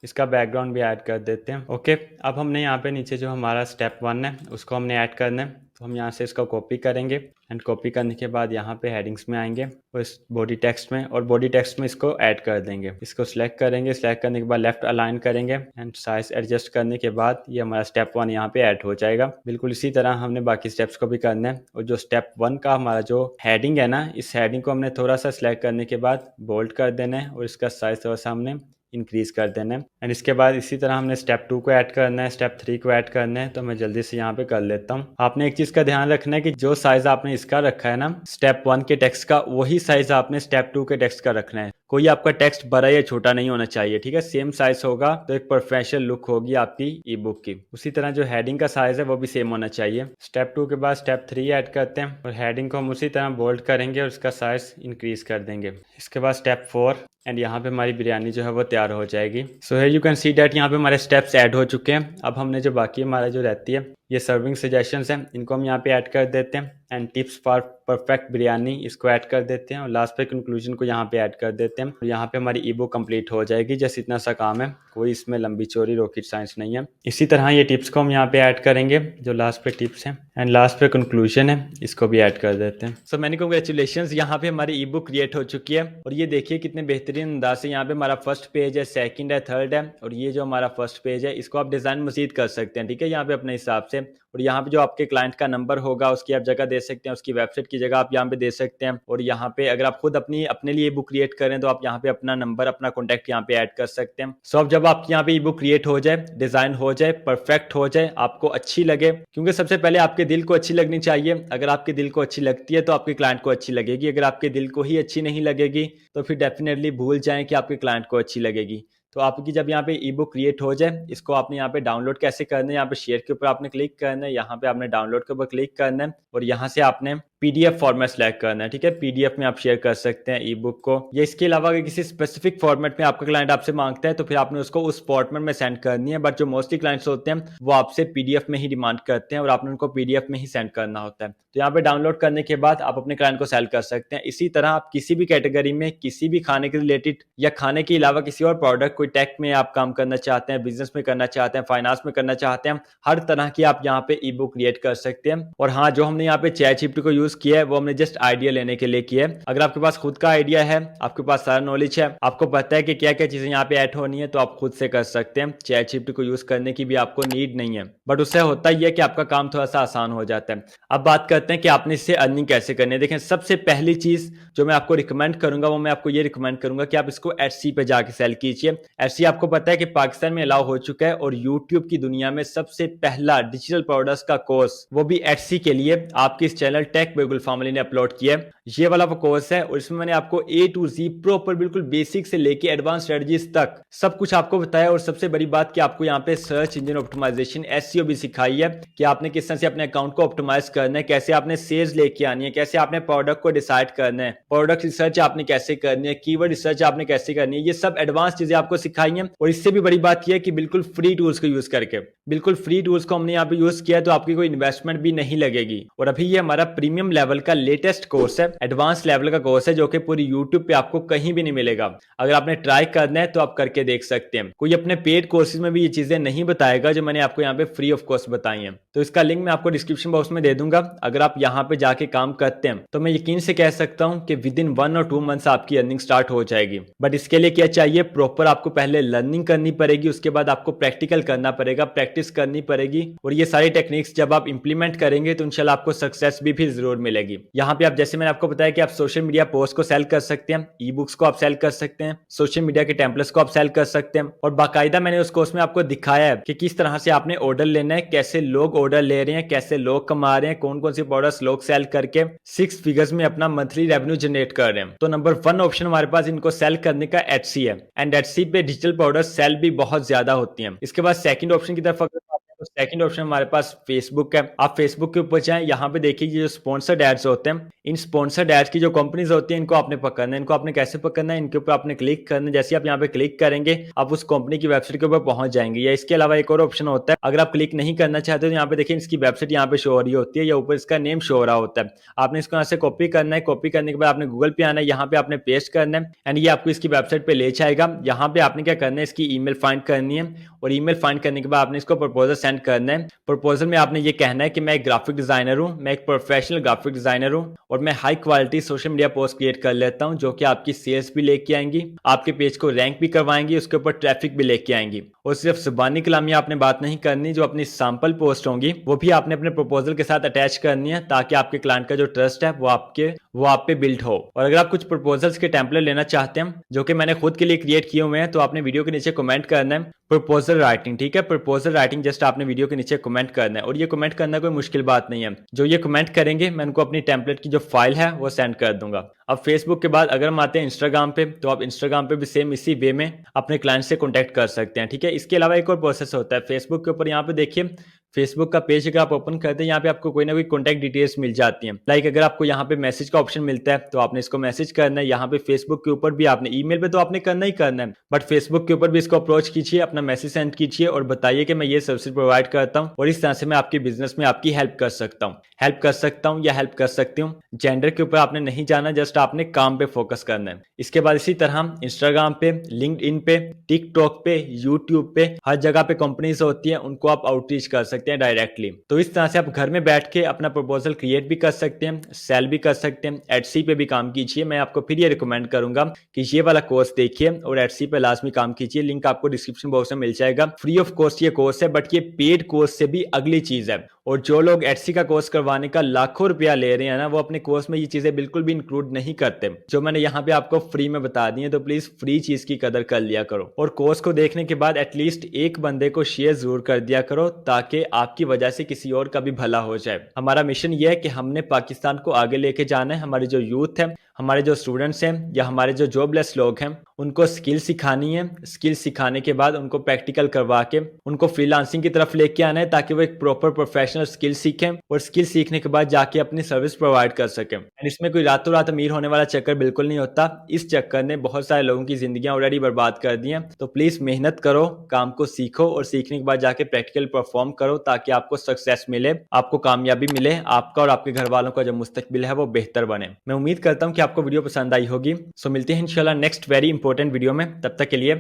इसका बैकग्राउंड भी ऐड कर देते हैं। ओके, अब हमने यहाँ पे नीचे जो हमारा स्टेप 1 है उसको हमने ऐड करना है। तो हम यहाँ से इसको कॉपी करेंगे एंड कॉपी करने के बाद यहाँ पे हेडिंग्स में आएंगे और इस बॉडी टेक्स्ट में, और बॉडी टेक्स्ट में इसको ऐड कर देंगे। इसको सिलेक्ट करेंगे, सिलेक्ट करने के बाद लेफ्ट अलाइन करेंगे एंड साइज एडजस्ट करने के बाद ये हमारा स्टेप 1 यहाँ पे ऐड हो जाएगा। बिल्कुल इसी तरह हमने बाकी स्टेप्स को भी करना है। और जो स्टेप 1 का हमारा जो हेडिंग है ना, इस हेडिंग को हमने थोड़ा सा सिलेक्ट करने के बाद बोल्ड कर देना है और इसका साइज थोड़ा सा हमने इंक्रीज कर देना है। एंड इसके बाद इसी तरह हमने स्टेप 2 को ऐड करना है, स्टेप 3 को ऐड करना है। तो मैं जल्दी से यहाँ पे कर लेता हूँ। आपने एक चीज का ध्यान रखना है कि जो साइज आपने इसका रखा है ना स्टेप 1 के टेक्स्ट का, वही साइज आपने स्टेप 2 के टेक्स्ट का रखना है। कोई आपका टेक्स्ट बड़ा या छोटा नहीं होना चाहिए, ठीक है। सेम साइज होगा तो एक प्रोफेशनल लुक होगी आपकी ई बुक की। उसी तरह जो हेडिंग का साइज है वो भी सेम होना चाहिए। स्टेप 2 के बाद स्टेप 3 ऐड करते हैं और हेडिंग को हम उसी तरह बोल्ड करेंगे और उसका साइज इंक्रीज कर देंगे। इसके बाद स्टेप 4 एंड यहाँ पे हमारी बिरयानी जो है वो तैयार हो जाएगी। So here you can see that यहाँ पे हमारे स्टेप्स ऐड हो चुके हैं। अब हमने जो बाकी हमारा जो रहती है ये सर्विंग सजेशंस हैं, इनको हम यहाँ पे ऐड कर देते हैं। And tips for perfect biryani इसको ऐड कर देते हैं और लास्ट पे कंक्लूजन को यहाँ पे ऐड कर देते हैं। और यहाँ पे हमारी ई बुक कंप्लीट हो जाएगी। जस्ट इतना सा काम है, कोई इसमें लंबी चौड़ी रॉकेट साइंस नहीं है। इसी तरह ये टिप्स को हम यहाँ पे ऐड करेंगे जो लास्ट पे टिप्स हैं एंड लास्ट पे कंक्लूजन है, इसको भी ऐड कर देते हैं। सो मैनी कांग्रेचुलेशंस, यहाँ पे हमारी ई बुक क्रिएट हो चुकी है। और ये देखिए कितने बेहतरीन अंदाज से यहाँ पे हमारा फर्स्ट पेज है, सेकंड है, थर्ड है और ये जो हमारा फर्स्ट पेज है इसको आप डिजाइन मजीद कर सकते हैं, ठीक है, यहाँ पे अपने हिसाब से। और यहाँ पे जो आपके क्लाइंट का नंबर होगा उसकी आप जगह दे सकते हैं, उसकी वेबसाइट की जगह आप यहाँ पे दे सकते हैं। और यहाँ पे अगर आप खुद अपने लिए बुक क्रिएट करें तो आप यहाँ पे अपना नंबर, अपना कॉन्टैक्ट यहाँ पे ऐड कर सकते हैं। सो अब जब आपकी यहाँ पे ई बुक क्रिएट हो जाए, डिजाइन हो जाए, परफेक्ट हो जाए, आपको अच्छी लगे, क्योंकि सबसे पहले आपके दिल को अच्छी लगनी चाहिए। अगर आपके दिल को अच्छी लगती है तो आपके क्लाइंट को अच्छी लगेगी। अगर आपके दिल को ही अच्छी नहीं लगेगी तो फिर डेफिनेटली भूल जाएं कि आपके क्लाइंट को अच्छी लगेगी। तो आपकी जब यहाँ पे ई बुक क्रिएट हो जाए, इसको आपने यहाँ पे डाउनलोड कैसे करना है, यहाँ पे शेयर के ऊपर आपने क्लिक करना है, यहाँ पे आपने डाउनलोड के ऊपर क्लिक करना है और यहाँ से आपने पीडीएफ फॉर्मेट सेलेक्ट करना है, ठीक है। पीडीएफ में आप शेयर कर सकते हैं ई बुक को। या इसके अलावा अगर किसी स्पेसिफिक फॉर्मेट में आपका क्लाइंट आपसे मांगता है तो फिर आपने उसको उस फॉर्मेट में सेंड करनी है। बट जो मोस्टली क्लाइंट्स होते हैं वो आपसे पीडीएफ में ही डिमांड करते हैं और आपने उनको पीडीएफ में ही सेंड करना होता है। तो यहाँ पे डाउनलोड करने के बाद आप अपने क्लाइंट को सेल कर सकते हैं। इसी तरह आप किसी भी कैटेगरी में, किसी भी खाने के रिलेटेड या खाने के अलावा किसी और प्रोडक्ट, कोई टेक में आप काम करना चाहते हैं, बिजनेस में करना चाहते हैं, फाइनेंस में करना चाहते हैं, हर तरह की आप यहाँ पे ई बुक क्रिएट कर सकते हैं। और हाँ, जो हमने यहाँ पे चैटजीपीटी को यूज किया है वो हमने जस्ट आइडिया लेने के लिए किया है। अगर आपके पास खुद का आइडिया है, आपके पास सारा नॉलेज है, आपको पता है कि क्या क्या चीजें यहाँ पे ऐड होनी है, तो आप खुद से कर सकते हैं। चैटजीपीटी को यूज करने की भी आपको नीड नहीं है। बट उससे होता ही है कि आपका काम थोड़ा सा आसान हो जाता है। अब बात करते हैं कि आपने इससे अर्निंग कैसे करनी है। देखें, सबसे पहली चीज जो मैं आपको रिकमेंड करूंगा वो मैं आपको ये रिकमेंड करूंगा कि आप इसको एटसी पे जाके सेल कीजिए। एटसी आपको पता है कि पाकिस्तान में अलाउ हो चुका है और यूट्यूब की दुनिया में सबसे पहला डिजिटल प्रोडक्ट्स का कोर्स वो भी एटसी के लिए आपके इस चैनल टेक बिल्कुल फैमिली ने अपलोड किया है। ये वाला वो कोर्स है और इसमें मैंने आपको ए टू जी प्रॉपर बिल्कुल बेसिक से लेके एडवांस स्ट्रेटजीज तक सब कुछ आपको बताया। और सबसे बड़ी बात कि आपको यहाँ पे सर्च इंजन ऑप्टिमाइजेशन एसईओ भी सिखाई है कि आपने किस तरह से अपने अकाउंट को ऑप्टिमाइज करना है, कैसे आपने सेल्स लेके आनी है, कैसे आपने प्रोडक्ट को डिसाइड करना है, प्रोडक्ट रिसर्च आपने कैसे करनी है, कीवर्ड रिसर्च आपने कैसे करनी है। ये सब एडवांस चीजें आपको सिखाई हैं। और इससे भी बड़ी बात यह है कि बिल्कुल फ्री टूल्स को यूज करके, बिल्कुल फ्री टूल्स को हमने यहाँ पे यूज किया तो आपकी कोई इन्वेस्टमेंट भी नहीं लगेगी। और अभी ये हमारा प्रीमियम लेवल का लेटेस्ट कोर्स है, एडवांस लेवल का कोर्स है जो कि पूरी यूट्यूब पे आपको कहीं भी नहीं मिलेगा। अगर आपने ट्राई करना है तो आप करके देख सकते हैं। कोई अपने पेड कोर्सेज में भी ये चीजें नहीं बताएगा जो मैंने आपको यहाँ पे फ्री ऑफ कॉस्ट बताई हैं। तो इसका लिंक मैं आपको डिस्क्रिप्शन बॉक्स में दे दूंगा। अगर आप यहाँ पे जाके काम करते हैं तो मैं यकीन से कह सकता हूँ कि विद इन 1 और 2 मंथ्स आपकी अर्निंग स्टार्ट हो जाएगी। बट इसके लिए क्या चाहिए, प्रॉपर आपको पहले लर्निंग करनी पड़ेगी, उसके बाद आपको प्रैक्टिकल करना पड़ेगा, प्रैक्टिस करनी पड़ेगी। और ये सारी टेक्निक्स जब आप इंप्लीमेंट करेंगे तो इंशाल्लाह आपको सक्सेस भी जरूर मिलेगी। यहाँ पे आप, जैसे मैंने आपको बताया कि आप सोशल मीडिया पोस्ट को सेल कर सकते हैं, ई बुक्स को आप सेल कर सकते हैं, सोशल मीडिया के टेम्पलेट्स को आप सेल कर सकते हैं। और बाकायदा मैंने उस कोर्स में आपको दिखाया है कि किस तरह से आपने ऑर्डर लेना है, कैसे लोग ऑर्डर ले रहे हैं, कैसे लोग कमा रहे हैं, कौन कौन सी प्रोडक्ट्स लोग सेल करके 6 फिगर्स में अपना मंथली रेवेन्यू जनरेट कर रहे हैं। तो नंबर 1 ऑप्शन हमारे पास इनको सेल करने का एटसी है एंड एटसी पे डिजिटल प्रोडक्ट सेल भी बहुत ज्यादा होती हैं। इसके बाद सेकंड ऑप्शन की तरफ अगर तो सेकंड ऑप्शन हमारे पास फेसबुक है। आप फेसबुक के ऊपर जाएं, यहाँ पे देखिए जो स्पॉन्सर्ड एड्स होते हैं, इन स्पॉन्सर्ड एड्स की जो कंपनीज होती हैं इनको आपने पकड़ना है। इनको आपने कैसे पकड़ना है, इनके ऊपर आपने क्लिक करना है। जैसे आप यहाँ पे क्लिक करेंगे आप उस कंपनी की वेबसाइट के ऊपर पहुंच जाएंगे। या इसके अलावा एक और ऑप्शन होता है, अगर आप क्लिक नहीं करना चाहते तो यहाँ पे देखिए इसकी वेबसाइट यहाँ पे शो हो रही होती है या ऊपर इसका नेम शो हो रहा होता है। आपने इसको यहाँ से कॉपी करना है। कॉपी करने के बाद आपने गूगल पे आना है, यहाँ पे आपने पेस्ट करना है एंड ये आपको इसकी वेबसाइट पे ले जाएगा। यहाँ पे आपने क्या करना है, इसकी ईमेल फाइंड करनी है और ईमेल फाइंड करने के बाद आपने इसको प्रपोजल सेंड सेंड करना है। प्रपोजल में आपने ये कहना है कि मैं एक ग्राफिक डिजाइनर हूँ, मैं एक प्रोफेशनल ग्राफिक डिजाइनर हूँ और मैं high quality social media post create कर लेता हूँ जो कि आपकी सेल्स भी लेके आएंगी, आपके पेज को रैंक भी करवाएंगी, उसके ऊपर ट्रैफिक भी लेके आएंगी। और सिर्फ जुबानी कलामी आपने बात नहीं करनी, जो अपनी सैंपल पोस्ट होंगी वो भी आपने अपने प्रपोजल के साथ अटैच करनी है ताकि आपके क्लाइंट का जो ट्रस्ट है वो आप पे बिल्ड हो। और अगर आप कुछ प्रपोजल्स के टेम्पलेट लेना चाहते हैं जो कि मैंने खुद के लिए क्रिएट किए हुए हैं, तो आपने वीडियो के नीचे कमेंट करना है प्रपोजल राइटिंग, ठीक है। प्रपोजल राइटिंग जस्ट आपने वीडियो के नीचे कमेंट करना है और ये कमेंट करना कोई मुश्किल बात नहीं है। जो ये कमेंट करेंगे मैं उनको अपनी टेम्पलेट की जो फाइल है वो सेंड कर दूंगा। अब फेसबुक के बाद अगर हम आते हैं इंस्टाग्राम पे, तो आप इंस्टाग्राम पे भी सेम इसी वे में अपने क्लाइंट से कॉन्टैक्ट कर सकते हैं, ठीक है। इसके अलावा एक और प्रोसेस होता है फेसबुक के ऊपर। यहाँ पे देखिए फेसबुक का पेज अगर आप ओपन करते हैं, यहाँ पे आपको कोई ना कोई कॉन्टैक्ट डिटेल्स मिल जाती हैं। लाइक अगर आपको यहाँ पे मैसेज का ऑप्शन मिलता है तो आपने इसको मैसेज करना है। यहाँ पे फेसबुक के ऊपर भी आपने, ईमेल पे तो आपने करना ही करना है, बट फेसबुक के ऊपर भी इसको अप्रोच कीजिए, अपना मैसेज सेंड कीजिए और बताइए कि मैं ये सर्विस प्रोवाइड करता हूँ और इस तरह से मैं आपके बिजनेस में आपकी हेल्प कर सकता हूँ या हेल्प कर सकती हूँ। जेंडर के ऊपर आपने नहीं जाना, जस्ट आपने काम पे फोकस करना है। इसके बाद इसी तरह इंस्टाग्राम पे, लिंक्डइन पे, टिकटॉक पे, यूट्यूब पे, हर जगह पे कंपनीज होती हैं, उनको आप आउटरीच कर सकते हैं डायरेक्टली। तो इस तरह से आप घर में बैठ के अपना प्रपोजल क्रिएट भी कर सकते हैं, सेल भी कर सकते हैं। एटसी पे भी काम कीजिए। मैं आपको फिर ये रिकमेंड करूंगा कि ये वाला कोर्स देखिए और एटसी पे लाजमी काम कीजिए। लिंक आपको डिस्क्रिप्शन बॉक्स में मिल जाएगा। फ्री ऑफ कॉस्ट ये कोर्स है, बट ये पेड कोर्स से भी अगली चीज है। और जो लोग एटसी का कोर्स करवाने का लाखों रुपया ले रहे हैं ना, वो अपने कोर्स में ये चीजें बिल्कुल भी इंक्लूड नहीं करते जो मैंने यहाँ पे आपको फ्री में बता दी है। तो प्लीज फ्री चीज की कदर कर लिया करो और कोर्स को देखने के बाद एटलीस्ट एक बंदे को शेयर जरूर कर दिया करो ताकि आपकी वजह से किसी और का भी भला हो जाए। हमारा मिशन ये है कि हमने पाकिस्तान को आगे लेके जाना है। हमारी जो यूथ है, हमारे जो स्टूडेंट्स हैं या हमारे जो जॉबलेस लोग हैं, उनको स्किल सिखानी है। स्किल सिखाने के बाद उनको प्रैक्टिकल करवा के उनको फ्रीलांसिंग की तरफ लेके आना है ताकि वो एक प्रॉपर प्रोफेशनल स्किल सीखें और स्किल सीखने के बाद जाके अपनी सर्विस प्रोवाइड कर सकें। एंड इसमें कोई रातों रात अमीर होने वाला चक्कर बिल्कुल नहीं होता। इस चक्कर ने बहुत सारे लोगों की जिंदगियां ऑलरेडी बर्बाद कर दी हैं। तो प्लीज मेहनत करो, काम को सीखो और सीखने के बाद जाके प्रैक्टिकल परफॉर्म करो ताकि आपको सक्सेस मिले, आपको कामयाबी मिले, आपका और आपके घर वालों का जो मुस्तकबिल है वो बेहतर बने। मैं उम्मीद करता हूँ कि आपको वीडियो पसंद आई होगी। सो मिलते हैं इंशाल्लाह नेक्स्ट वेरी इंपॉर्टेंट वीडियो में। तब तक के लिए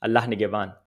अल्लाह निगहबान।